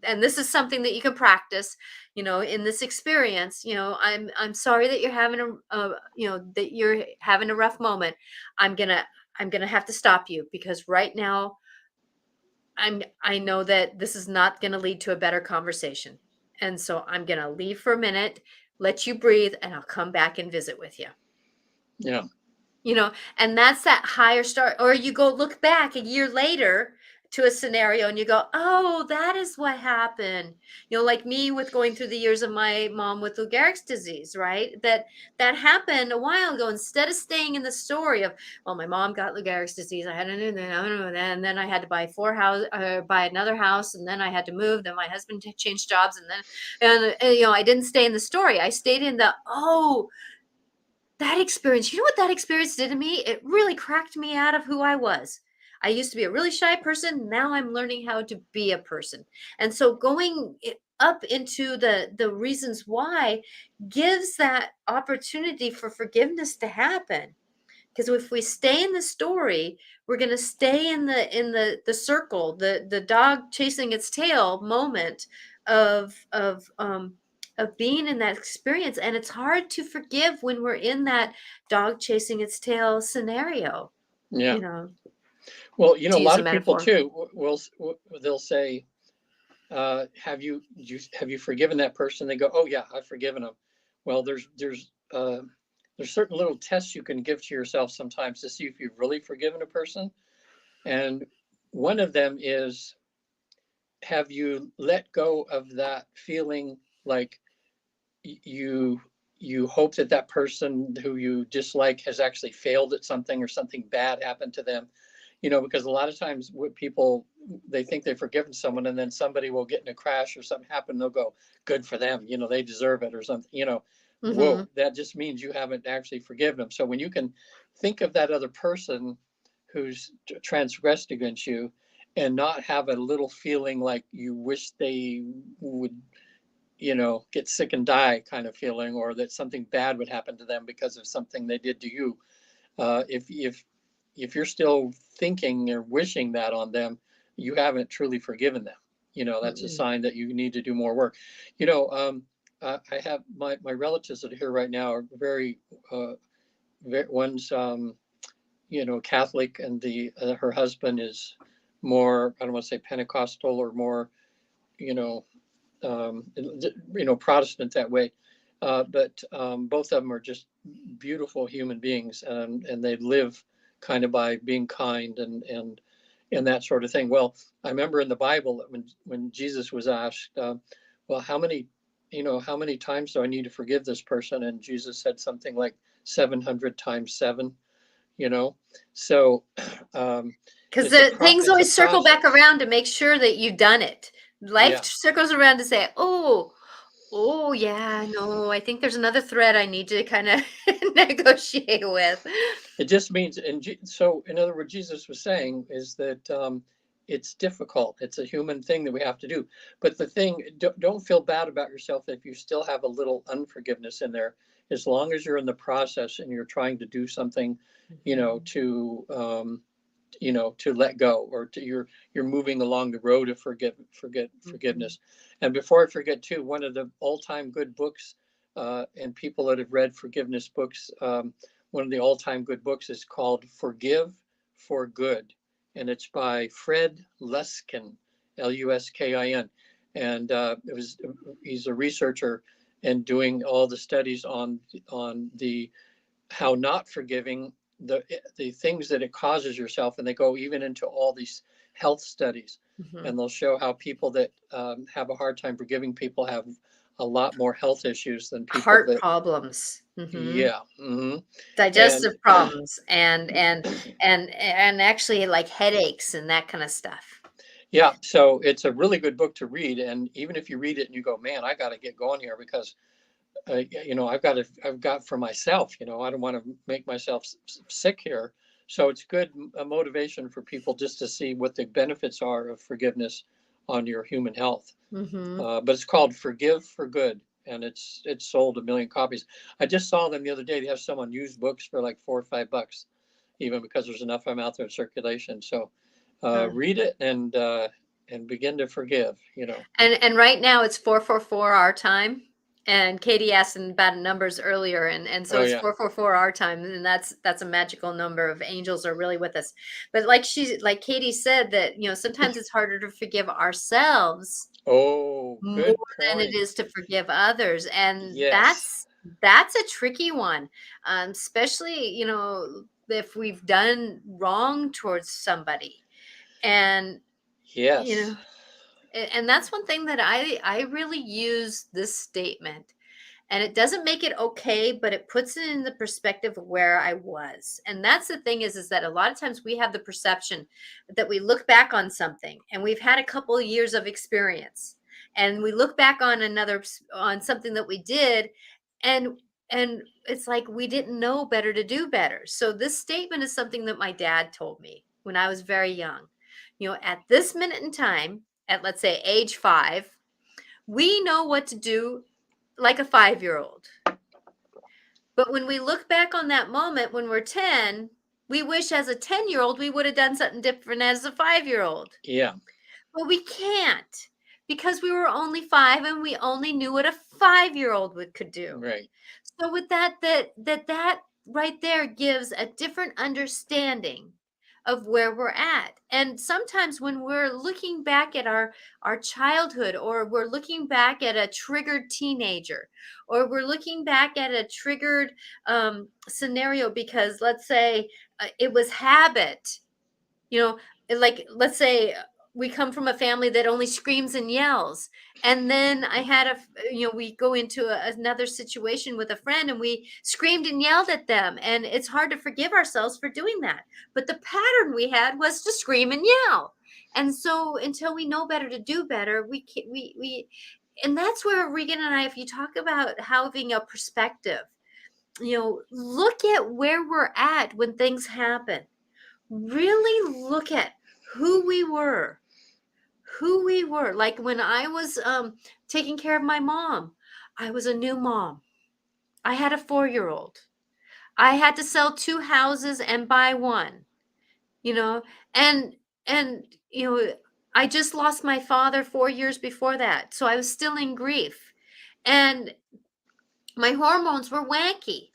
and this is something that you can practice, in this experience. I'm sorry that you're having that you're having a rough moment. I'm going to have to stop you because right now I know that this is not going to lead to a better conversation. And so I'm going to leave for a minute, let you breathe, and I'll come back and visit with you. Yeah. And that's that higher start. Or you go look back a year later to a scenario and you go, oh, that is what happened. Like me with going through the years of my mom with Lou Gehrig's disease, right? That happened a while ago. Instead of staying in the story of, well, my mom got Lou Gehrig's disease, I had and then I had to buy buy another house, and then I had to move. Then my husband changed jobs, and I didn't stay in the story. I stayed in the, that experience. You know what that experience did to me? It really cracked me out of who I was. I used to be a really shy person. Now I'm learning how to be a person. And so going up into the reasons why gives that opportunity for forgiveness to happen. Because if we stay in the story, we're going to stay in the circle, the dog chasing its tail moment of being in that experience. And it's hard to forgive when we're in that dog chasing its tail scenario. Yeah. Well, a lot of people too they'll say, have you forgiven that person? They go, oh yeah, I've forgiven them. Well, there's there's certain little tests you can give to yourself sometimes to see if you've really forgiven a person. And one of them is, have you let go of that feeling like you you hope that that person who you dislike has actually failed at something or something bad happened to them? Because a lot of times what people, they think they've forgiven someone, and then somebody will get in a crash or something happen, they'll go, good for them, they deserve it or something. Hmm. Whoa, that just means you haven't actually forgiven them. So when you can think of that other person who's transgressed against you, and not have a little feeling like you wish they would, get sick and die kind of feeling, or that something bad would happen to them because of something they did to you. If you're still thinking or wishing that on them, you haven't truly forgiven them. That's a Mm-mm. sign that you need to do more work. You know, I have my relatives that are here right now are uh, one's Catholic, and the her husband is more, I don't want to say Pentecostal, or more, you know Protestant that way. But both of them are just beautiful human beings, and they live kind of by being kind and that sort of thing. Well, I remember in the Bible that when Jesus was asked, well, how many times do I need to forgive this person? And Jesus said something like 700 times seven. You know, so um, Because the things it's a always circle back process. around to make sure that you've done it. Life Yeah. circles around to say, oh yeah, no, I think there's another thread I need to kind of negotiate with. It just means, so in other words, Jesus was saying is that it's difficult. It's a human thing that we have to do. But the thing, don't feel bad about yourself if you still have a little unforgiveness in there, as long as you're in the process and you're trying to do something, Mhm. to let go, or you're moving along the road of Mhm. forgiveness. And before I forget too, one of the all-time good books, and people that have read forgiveness books, one of the all-time good books is called Forgive for Good, and it's by Fred Luskin, Luskin. And he's a researcher and doing all the studies on the how not forgiving, the things that it causes yourself, and they go even into all these health studies, Mhm. and they'll show how people that have a hard time forgiving people have a lot more health issues than people Heart that. problems. Mhm. Yeah. And Digestive problems and actually like headaches and that kind of stuff. yeah, so it's a really good book to read, and even if you read it and you go, man, I got to get going here, because I've got for myself. I don't want to make myself sick here. So it's good, a motivation for people just to see what the benefits are of forgiveness on your human health. Mhm. But it's called Forgive for Good, and it's sold a million copies. I just saw them the other day. They have some on used books for like $4 or $5, even, because there's enough of them out there in circulation. So read it and begin to forgive. And right now it's 444 our time. And Katie asked about numbers earlier, and so Oh it's yeah, 444 our time, and that's a magical number of angels are really with us. But like Katie said, that sometimes it's harder to forgive ourselves oh, more good than it point. is to forgive others, and Yes. that's a tricky one, especially if we've done wrong towards somebody, and you Yes. know and that's one thing that I really use this statement, and it doesn't make it okay, but it puts it in the perspective of where I was. And that's the thing is that a lot of times we have the perception that we look back on something and we've had a couple of years of experience, and we look back on on something that we did, and it's like we didn't know better to do better. So this statement is something that my dad told me when I was very young. At this minute in time, at let's say age 5, we know what to do like a 5-year-old. But when we look back on that moment when we're 10, we wish as a 10-year-old we would have done something different as a 5-year-old. Yeah. But we can't, because we were only 5 and we only knew what a 5-year-old could do. Right. So with that right there gives a different understanding of where we're at. And sometimes when we're looking back at our childhood, or we're looking back at a triggered teenager, or we're looking back at a triggered scenario, because let's say it was habit, you know, like let's say we come from a family that only screams and yells, and then I had we go into another situation with a friend and we screamed and yelled at them, and it's hard to forgive ourselves for doing that, but the pattern we had was to scream and yell. And so until we know better to do better, we can, we and that's where Regan and I, if you talk about having a perspective, look at where we're at when things happen. Really look at who we were, like when I was taking care of my mom. I was a new mom. I had a 4-year-old. I had to sell 2 houses and buy one, you know and and I just lost my father 4 years before that, so I was still in grief, and my hormones were wanky.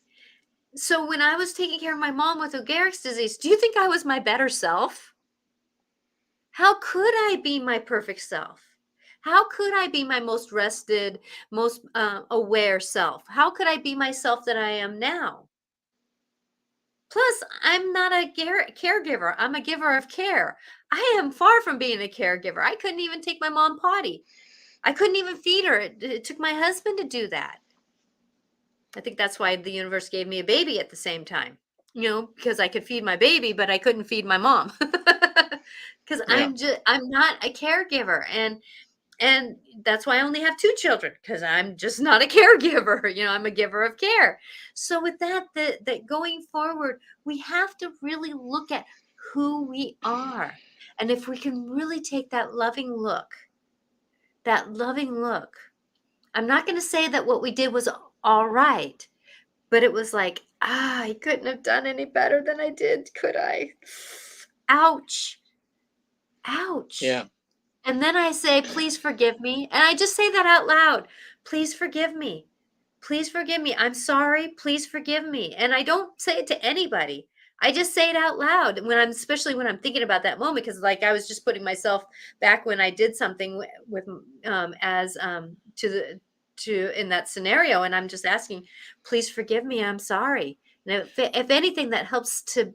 So when I was taking care of my mom with Lou Gehrig's disease, do you think I was my better self? How could I be my perfect self? How could I be my most rested, most aware self? How could I be myself that I am now? Plus, I'm not a caregiver. I'm a giver of care. I am far from being a caregiver. I couldn't even take my mom potty. I couldn't even feed her. It took my husband to do that. I think that's why the universe gave me a baby at the same time, because I could feed my baby, but I couldn't feed my mom. Because Yeah. I'm not a caregiver. And that's why I only have 2 children, because I'm just not a caregiver. I'm a giver of care. So with that going forward, we have to really look at who we are. And if we can really take that loving look, I'm not going to say that what we did was all right, but it was like, I couldn't have done any better than I did, could I? Ouch. Yeah. Ouch. And then I say, please forgive me. And I just say that out loud. Please forgive me. Please forgive me. I'm sorry. Please forgive me. And I don't say it to anybody. I just say it out loud especially when I'm thinking about that moment, because like I was just putting myself back when I did something with as to in that scenario, and I'm just asking, please forgive me. I'm sorry. And if anything, that helps to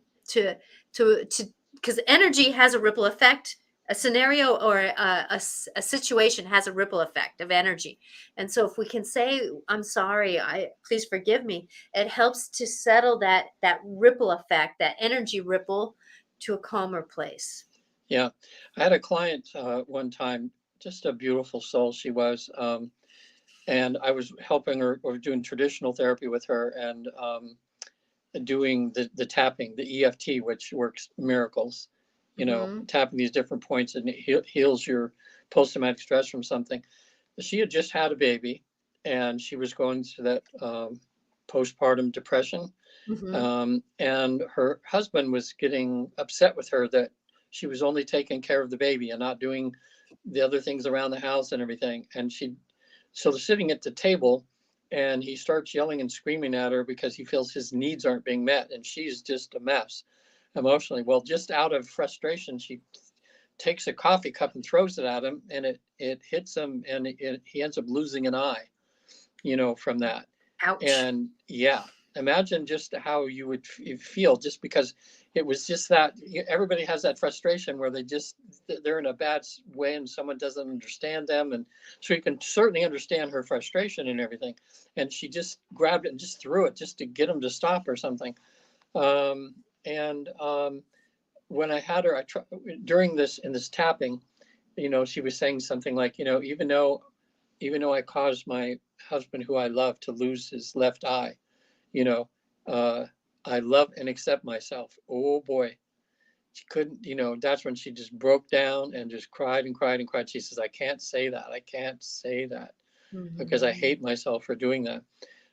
because energy has a ripple effect. A scenario or a situation has a ripple effect of energy. And so if we can say, I'm sorry, please forgive me, it helps to settle that ripple effect, that energy ripple, to a calmer place. Yeah. I had a client one time, just a beautiful soul she was. And I was helping her, or doing traditional therapy with her, and doing the tapping, the EFT, which works miracles, Mm-hmm. tapping these different points, and it heals your post-traumatic stress from something. She had just had a baby, and she was going through that postpartum depression. Mm-hmm. And her husband was getting upset with her that she was only taking care of the baby and not doing the other things around the house and everything. And so they're sitting at the table, and he starts yelling and screaming at her because he feels his needs aren't being met, and she's just a mess emotionally. Well, just out of frustration, she takes a coffee cup and throws it at him, and it hits him, and he ends up losing an eye, from that. Ouch. And yeah, imagine just how you would feel, just because it was just that everybody has that frustration where they're in a bad way and someone doesn't understand them. And so you can certainly understand her frustration and everything. And she just grabbed it and just threw it just to get him to stop or something. And when I had her, during this tapping, she was saying something like, even though I caused my husband, who I love, to lose his left eye, you know, uh, I love and accept myself. Oh boy, she couldn't, that's when she just broke down and just cried and cried and cried. She says, I can't say that. I can't say that because I Mm-hmm. hate myself for doing that.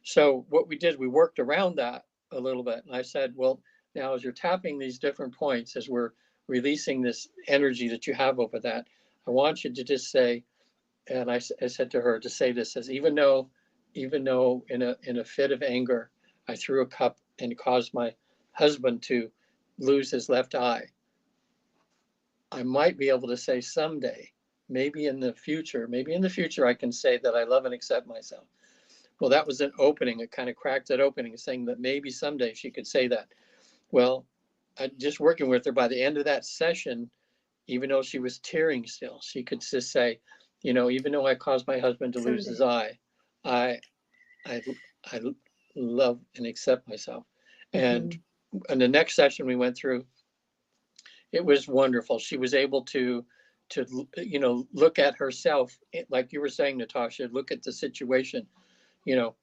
So what we did, we worked around that a little bit. And I said, well, now as you're tapping these different points, as we're releasing this energy that you have over that, I want you to just say, and I said to her to say this, as even though in a fit of anger, I threw a cup and caused my husband to lose his left eye. I might be able to say someday, maybe in the future, I can say that I love and accept myself. Well, that was an opening. It kind of cracked that opening, saying that maybe someday she could say that. Well, just working with her, by the end of that session, even though she was tearing still, she could just say, even though I caused my husband to lose his Someday. eye, I, I, I love and accept myself. And Mhm. in the next session we went through, it was wonderful. She was able to look at herself, like you were saying, Natasha, look at the situation.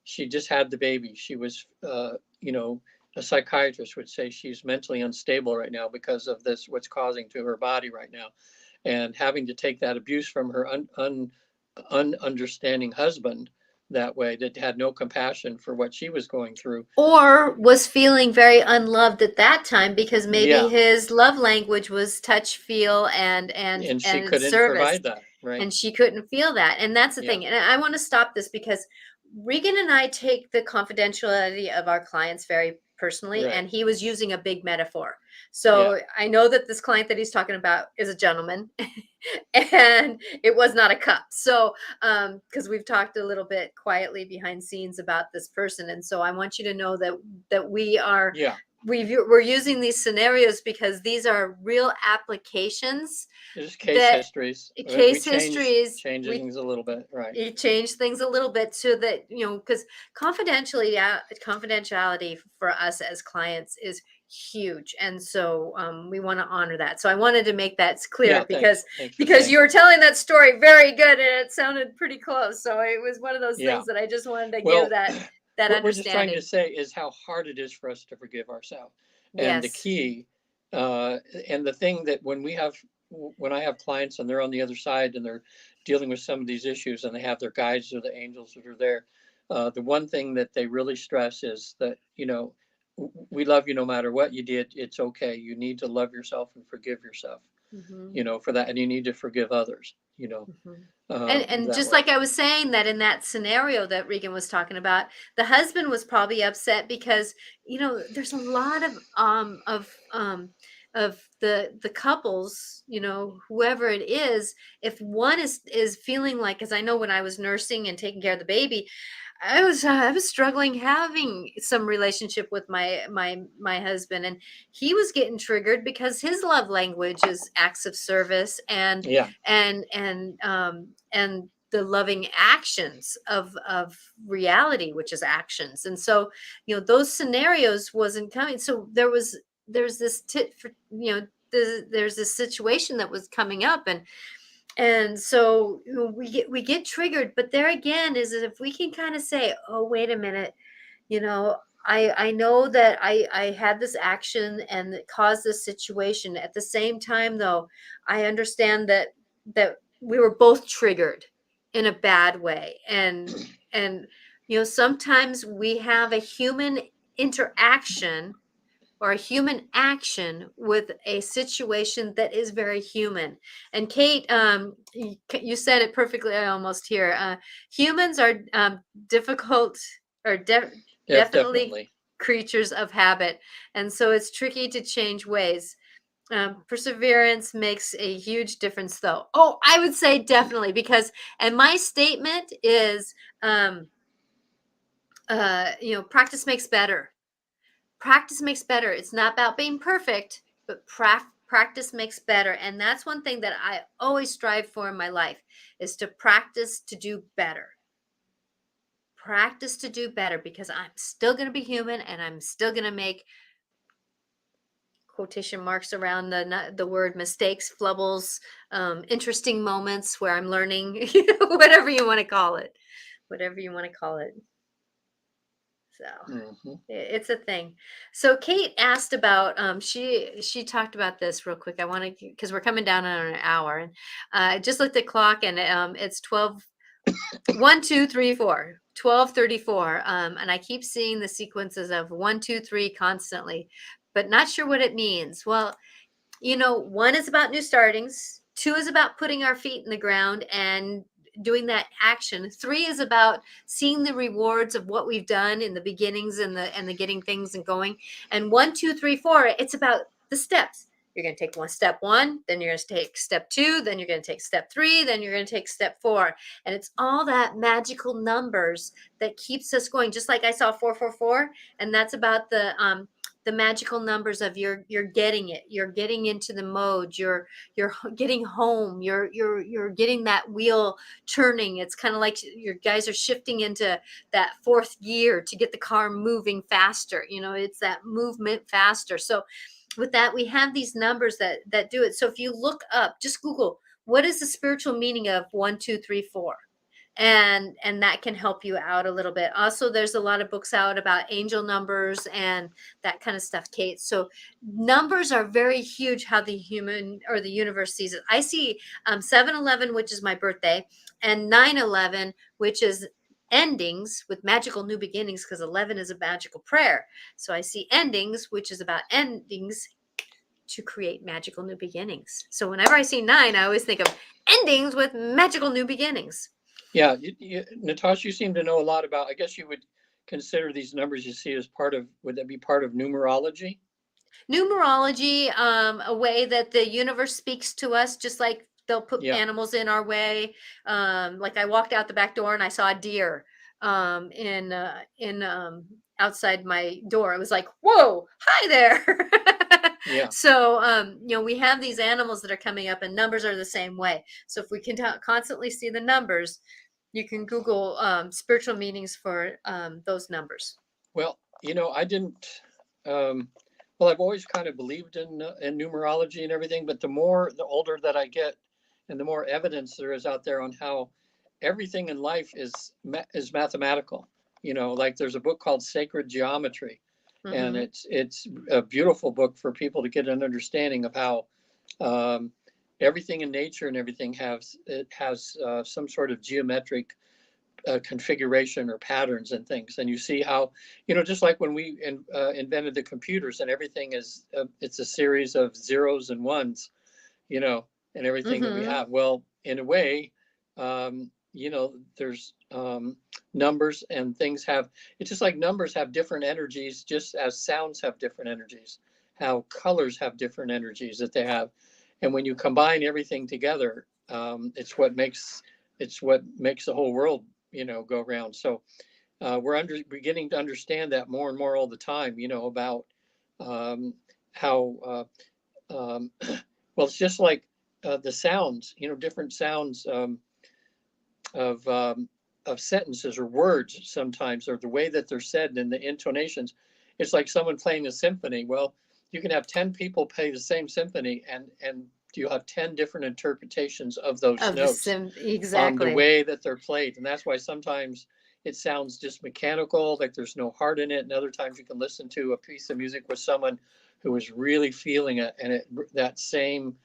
She just had the baby. She was, a psychiatrist would say she's mentally unstable right now because of this, what's causing to her body right now. And having to take that abuse from her understanding husband that way, that had no compassion for what she was going through. Or was feeling very unloved at that time because maybe Yeah. his love language was touch, feel, And she and couldn't service, provide that. Right. and she couldn't feel that. And that's the Yeah. thing. And I want to stop this because Regan and I take the confidentiality of our clients very personally, Right. and he was using a big metaphor. Yeah. So I know that this client that he's talking about is a gentleman, and it was not a cup. So because we've talked a little bit quietly behind scenes about this person, and so I want you to know that we are Yeah. we're using these scenarios because these are real applications, Just case that histories. We case change histories. things a little bit. Right. You change things a little bit so that, because confidentiality for us as clients is huge, and so we want to honor that. So I wanted to make that Yeah. clear Thanks. because Thanks for saying you were that. telling that story very good and it sounded pretty close. So it was one of those Yeah. things that I just wanted to give Well, that what we're just trying to understanding. say is how hard it is for us to forgive ourselves. And the Yes. key, and the thing that when I have clients and they're on the other side and they're dealing with some of these issues and they have their guides or the angels that are there, the one thing that they really stress is that, we love you no matter what you did. It's okay. You need to love yourself and forgive yourself, Hmm. for that. And you need to forgive others, Hmm. And that just way. like I was saying, that in that scenario that Regan was talking about, the husband was probably upset because there's a lot of the couples, whoever it is, if one is feeling like, because I know when I was nursing and taking care of the baby, I was struggling having some relationship with my husband, and he was getting triggered because his love language is acts of service Yeah. and the loving actions of reality, which is actions. And so those scenarios wasn't coming. So there's this tit for there's this situation that was coming up, and so we get triggered. But there again is if we can kind of say, oh, wait a minute, you know I know that I had this action and it caused this situation. At the same time, though, I understand that we were both triggered in a bad way, and sometimes we have a human interaction or a human action with a situation that is very human. And Kate, you said it perfectly almost here. Humans are difficult, or Yeah, definitely definitely. creatures of habit. And so it's tricky to change ways. Perseverance makes a huge difference, though. Oh, I would say definitely, because, and my statement is, practice makes better. Practice makes better. It's not about being perfect, but practice makes better. And that's one thing that I always strive for in my life, is to practice to do better. Practice to do better, because I'm still going to be human and I'm still going to make quotation marks around the word mistakes, flubbles, interesting moments where I'm learning, whatever you want to call it, whatever you want to call it. So Hmm. it's a thing. So Kate asked about, she talked about this real quick. I want to, because we're coming down on an hour, and I just looked at clock, and it's 1 2 3 4 12:34. And I keep seeing the sequences of 1 2 3 constantly, but not sure what it means. Well, 1 is about new startings, 2 is about putting our feet in the ground and doing that action. 3 is about seeing the rewards of what we've done in the beginnings and the getting things and going. And 1 2 3 4, it's about the steps. You're going to take step one, then you're going to take step two, then you're going to take step three, then you're going to take step four. And it's all that magical numbers that keeps us going. Just like I saw 444, and that's about the magical numbers of you're getting it. You're getting into the mode. You're getting home. You're getting that wheel turning. It's kind of like your guys are shifting into that fourth gear to get the car moving faster. It's that movement faster. So with that, we have these numbers that do it. So if you look up, just Google, what is the spiritual meaning of 1, 2, 3, 4? And that can help you out a little bit. Also, there's a lot of books out about angel numbers and that kind of stuff, Kate. So numbers are very huge, how the human or the universe sees it. I see 7/11, which is my birthday, and 9/11, which is endings with magical new beginnings, because 11 is a magical prayer. So I see endings, which is about endings to create magical new beginnings. So whenever I see 9, I always think of endings with magical new beginnings. Yeah, Natasha, you seem to know a lot about, I guess you would consider these numbers you see as would that be part of numerology? Numerology, a way that the universe speaks to us, just like they'll put Yeah, animals in our way. Like I walked out the back door and I saw a deer in outside my door. I was like, whoa, hi there. yeah. So, we have these animals that are coming up, and numbers are the same way. So if we can constantly see the numbers, you can Google spiritual meanings for those numbers. Well, I didn't, well, I've always kind of believed in numerology and everything, but the older that I get and the more evidence there is out there on how everything in life is mathematical. Like there's a book called Sacred Geometry, and Mm-hmm. it's a beautiful book for people to get an understanding of how um, everything in nature and everything has some sort of geometric configuration or patterns and things. And you see how, just like when we invented the computers, and everything it's a series of zeros and ones, and everything that we Mm-hmm. have. Well, in a way, there's numbers and things it's just like numbers have different energies, just as sounds have different energies, how colors have different energies that they have. And when you combine everything together, it's what makes the whole world, go around. So we're beginning to understand that more and more all the time, about how well, it's just like the sounds, different sounds of sentences or words sometimes, or the way that they're said and the intonations. It's like someone playing a symphony. Well, you can have 10 people play the same symphony, and you have 10 different interpretations of those Of the notes sim, on the exactly. way that they're played. And that's why sometimes it sounds just mechanical, like there's no heart in it. And other times you can listen to a piece of music with someone who is really feeling it, and that same,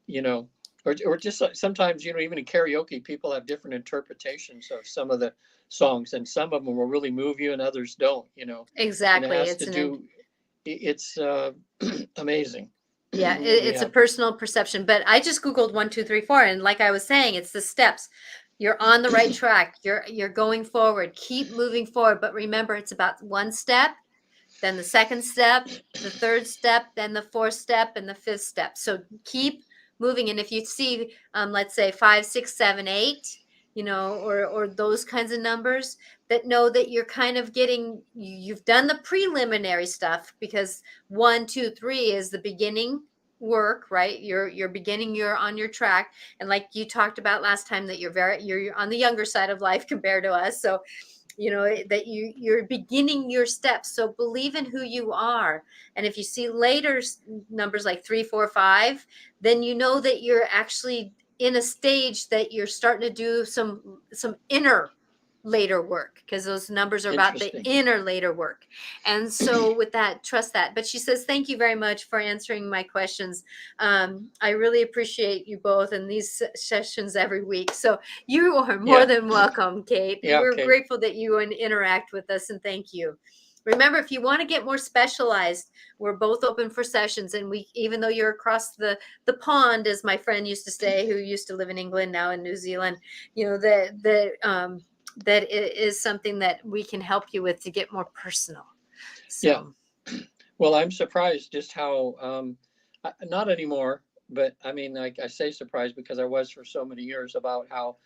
you know, or just sometimes, even in karaoke, people have different interpretations of some of the songs, and some of them will really move you and others don't, and it Exactly. has to do, it's amazing. Yeah, What we it's a have. personal perception. But I just Googled 1, 2, 3, 4, and like I was saying, it's the steps. You're on the right track. You're going forward. Keep moving forward. But remember, it's about one step, then the second step, the third step, then the fourth step, and the fifth step. So keep moving. And if you see, let's say 5, 6, 7, 8, or those kinds of numbers, that know that you're kind of you've done the preliminary stuff, because 1, 2, 3 is the beginning work, right? You're beginning, you're on your track. And like you talked about last time, that you're on the younger side of life compared to us. So that you're beginning your steps. So believe in who you are. And if you see later numbers like 3, 4, 5, then you know that you're actually in a stage that you're starting to do some inner later work, because those numbers are about the Interesting. inner later work. And so with that, trust that. But she says, thank you very much for answering my questions. I really appreciate you both in these sessions every week. So you are more Yeah. than welcome, Kate. Yeah. We're Okay. grateful that you interact with us, and thank you. Remember, if you want to get more specialized, we're both open for sessions. And even though you're across the pond, as my friend used to say, who used to live in England, now in New Zealand, that it is something that we can help you with to get more personal. Yeah. So Well, I'm surprised just how Not anymore, but I mean, like I say surprised because I was for so many years about how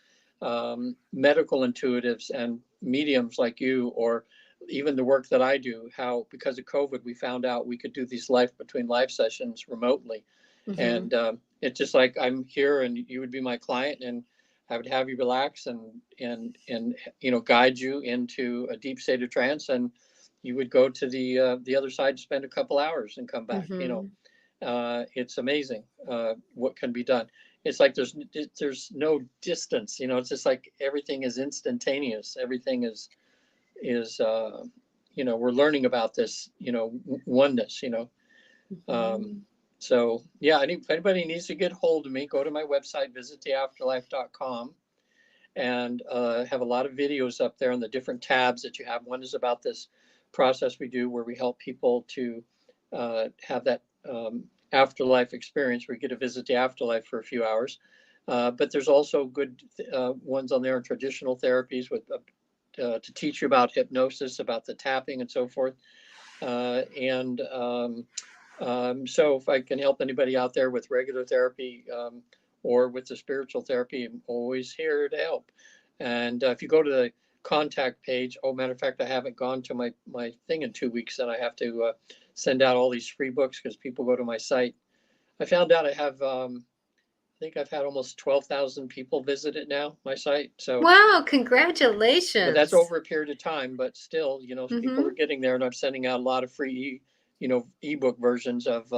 medical intuitives and mediums like you, or even the work that I do, how because of COVID, we found out we could do these life between life sessions remotely. Hmm. And it's just like I'm here and you would be my client and I would have you relax and guide you into a deep state of trance, and you would go to the other side, spend a couple hours and come back. Hmm. It's amazing what can be done. It's like there's no distance. It's just like everything is instantaneous. Everything is we're learning about this oneness. Um, Hmm. so yeah, if anybody needs to get hold of me, go to my website, visittheafterlife.com, and have a lot of videos up there on the different tabs that you have. One is about this process we do where we help people to have that afterlife experience where you get to visit the afterlife for a few hours. But there's also good ones on there on traditional therapies to teach you about hypnosis, about the tapping and so forth. So if I can help anybody out there with regular therapy or with the spiritual therapy, I'm always here to help. And if you go to the contact page, matter of fact, I haven't gone to my thing in 2 weeks, and I have to send out all these free books because people go to my site. I found out I think I've had almost 12,000 people visit it now, my site. So, Wow, but that's congratulations. over a period of time. But still, people are Hmm. getting there, and I'm sending out a lot of free, ebook versions of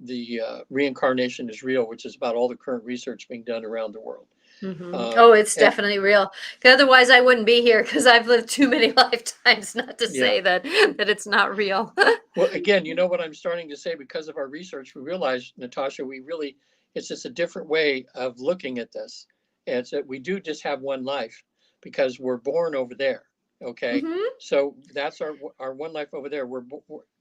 the reincarnation is real, which is about all the current research being done around the world. Hmm. Oh, it's And definitely real. 'Cause otherwise, I wouldn't be here because I've lived too many lifetimes not to yeah, say that it's not real. well, again, you know what I'm starting to say because of our research, we realize, Natasha, it's just a different way of looking at this. It's that we do just have one life because we're born over there. Okay. Hmm. So that's our one life over there.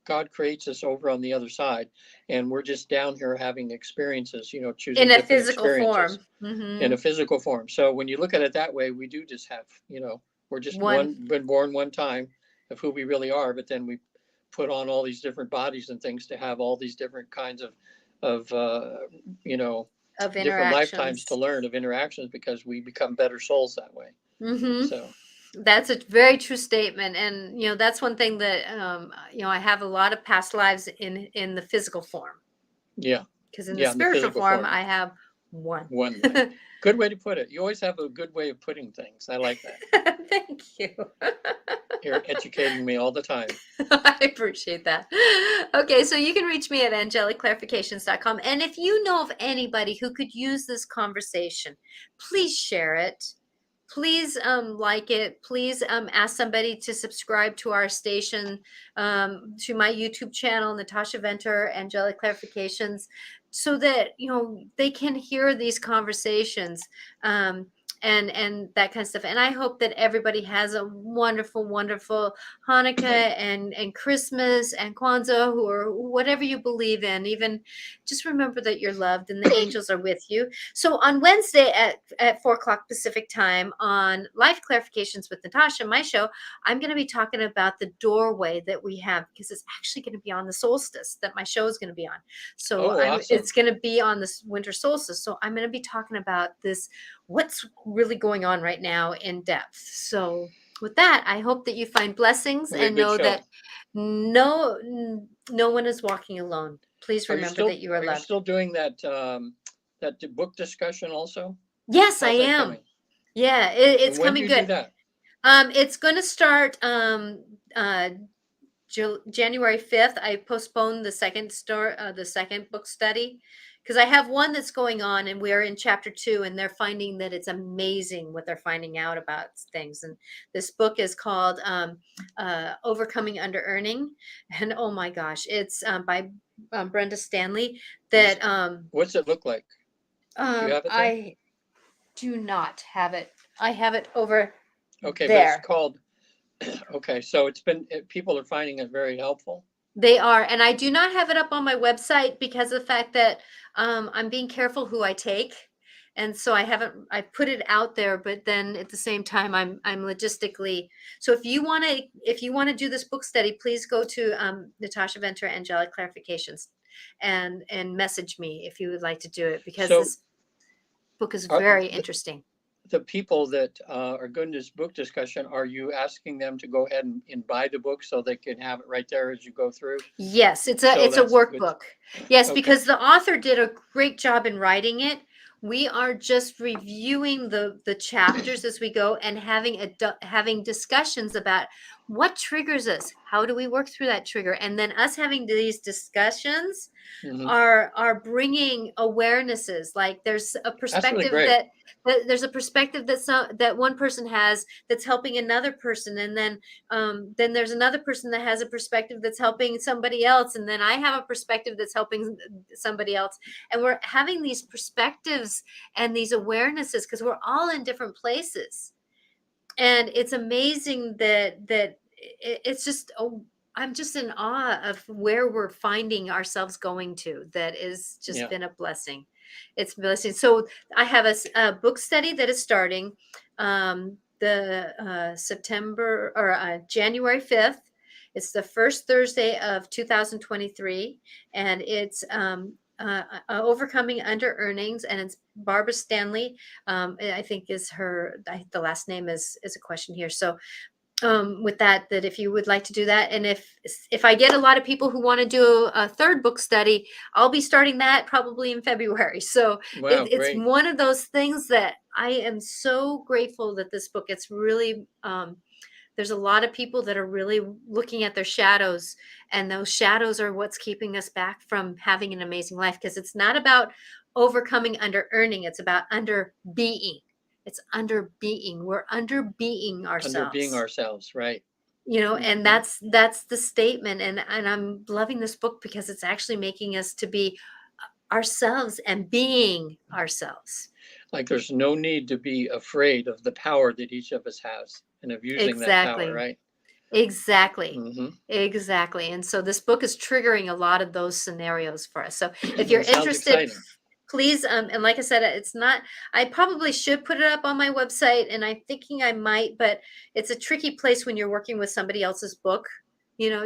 God creates us over on the other side, and we're just down here having experiences, choosing In a different physical experiences form. Hmm. in a physical form. So when you look at it that way, we do just have, we're just One. been born one time of who we really are, but then we put on all these different bodies and things to have all these different kinds of you know Of different lifetimes to interactions. learn of interactions because we become better souls that way. Hmm. So That's a very true statement, and that's one thing that I have a lot of past lives in the physical form, yeah, because in the yeah, in the spiritual physical form form, I have one. one life. Good way to put it. You always have a good way of putting things. I like that. Thank you. You're educating me all the time. I appreciate that. Okay, so you can reach me at angelicclarifications.com. And if you know of anybody who could use this conversation, please share it. Please like it. Please ask somebody to subscribe to our station, to my YouTube channel, Natasha Venter, Angelic Clarifications, so that they can hear these conversations. And that kind of stuff. And I hope that everybody has a wonderful, wonderful Hanukkah and Christmas and Kwanzaa, or whatever you believe in. Even just remember that you're loved and the angels are with you. So on Wednesday at 4 o'clock Pacific time on Life Clarifications with Natasha, my show, I'm going to be talking about the doorway that we have, because it's actually going to be on the solstice that my show is going to be on. So Oh, awesome. it's going to be on this winter solstice. So I'm going to be talking about this, what's really going on right now, in depth. So with that, I hope that you find blessings It'll be a and good know show. that no one is walking alone. Please Are you remember still that you are are you loved. still doing that book discussion also? Yes, I How's that am. coming? Yeah, And it's when do coming you do good. that? It's going to start uh, January 5th. I postponed the second book study, because I have one that's going on and we're in chapter 2, and they're finding that it's amazing what they're finding out about things. And this book is called Overcoming Under Earning. And oh my gosh, it's by Brenda Stanley. Is this That what's it look like? Do you have it there? I do not have it. I have it over Okay, but it's there. called okay, so people are finding it very helpful. They are, and I do not have it up on my website because of the fact that I'm being careful who I take, and so I put it out there, but then at the same time, I'm logistically. So if you want to do this book study, please go to Natasha Venter Angelic Clarifications. and message me if you would like to do it, because So this book is are very interesting. the people that are going to this book discussion, are you asking them to go ahead and buy the book so they can have it right there as you go through? Yes, So it's a that's good. workbook. Yes, Okay. because the author did a great job in writing it. We are just reviewing the chapters as we go, and having discussions about what triggers us. How do we work through that trigger? And then us having these discussions Hmm. are bringing awarenesses. Like there's a That's really perspective great. that there's a perspective that one person has that's helping another person, and then there's another person that has a perspective that's helping somebody else, and then I have a perspective that's helping somebody else, and we're having these perspectives and these awarenesses because we're all in different places. And it's amazing that it's just, oh, I'm just in awe of where we're finding ourselves going to. That is just Yeah. been a blessing. It's a blessing. So I have a book study that is starting the September or January 5th. It's the first Thursday of 2023, and it's overcoming under earnings, and it's Barbara Stanley. I think is the last name is a question here. So with that if you would like to do that, and if I get a lot of people who want to do a third book study, I'll be starting that probably in February. So Wow, it's great. one of those things that I am so grateful that this book, it's really there's a lot of people that are really looking at their shadows, and those shadows are what's keeping us back from having an amazing life, because it's not about overcoming under earning, it's about under being. It's under being. We're under being Under being ourselves, ourselves, right? and Hmm. that's the statement. And I'm loving this book because it's actually making us to be ourselves and being ourselves. Like there's no need to be afraid of the power that each of us has and of using that power, Exactly. right? Exactly. Hmm. Exactly. And so this book is triggering a lot of those scenarios for us. So if you're Sounds interested, exciting. please, and like I said, it's not, I probably should put it up on my website, and I'm thinking I might, but it's a tricky place when you're working with somebody else's book,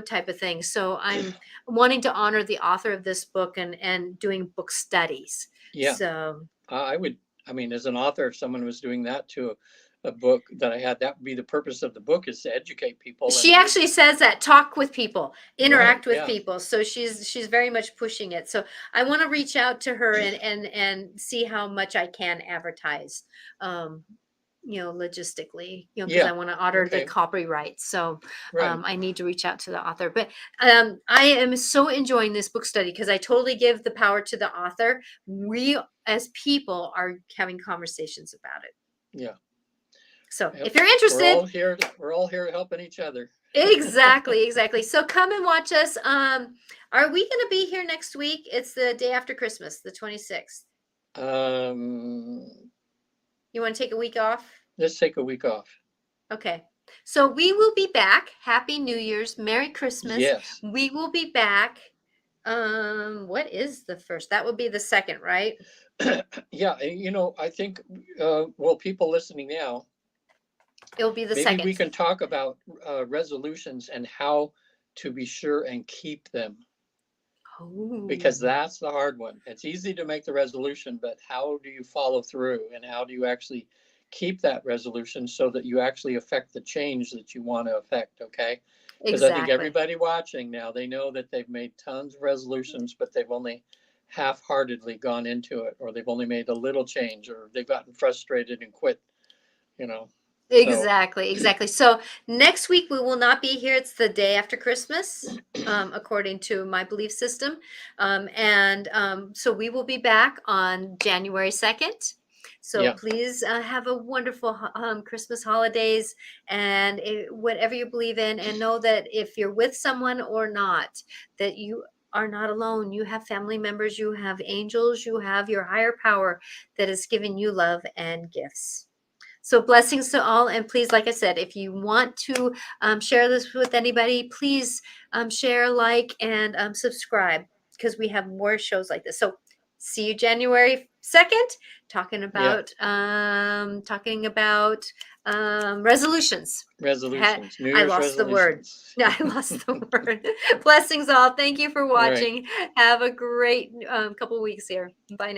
type of thing. So I'm wanting to honor the author of this book, and doing book studies. Yeah, So I would. I mean, as an author, if someone was doing that to a book that I had, that would be the purpose of the book, is to educate people she and give. actually says that talk with people, Right. interact with Yeah. people. So she's very much pushing it. So I want to reach out to her and see how much I can advertise, um logistically, because I Yeah. want to honor the Okay. copyright. So Right. I need to reach out to the author. But I am so enjoying this book study because I totally give the power to the author. We as people are having conversations about it. Yeah. So Yep. if you're We're all interested, here. We're all here helping each other. exactly. So come and watch us. Are we going to be here next week? It's the day after Christmas, the 26th. Um, You want to take a week off? let's take a week off. Okay. So we will be back. Happy New Year's. Merry Christmas. Yes. We will be back. What is the first? That would be the second, right? Yeah. I think, well, people listening now, It will be the maybe second. we can talk about resolutions and how to be sure and keep them, because Oh, that's the hard one. It's easy to make the resolution, but how do you follow through and how do you actually keep that resolution so that you actually affect the change that you want to affect? Okay. Because I think exactly. everybody watching now, they know that they've made tons of resolutions, but they've only half-heartedly gone into it, or they've only made a little change, or they've gotten frustrated and quit, you know. So Exactly. So next week we will not be here. It's the day after Christmas, according to my belief system. And so we will be back on January 2nd. So yeah. please have a wonderful Christmas holidays, and whatever you believe in, and know that if you're with someone or not, that you are not alone. You have family members, you have angels, you have your higher power that is giving you love and gifts. So blessings to all. And please, like I said, if you want to share this with anybody, please share, like, and subscribe, because we have more shows like this. So see you January 2nd, talking Yeah. about resolutions. Resolutions, New I Year's lost the word. resolutions. I lost the word. Blessings all. Thank you for All right. watching. Have a great couple weeks here. Bye now.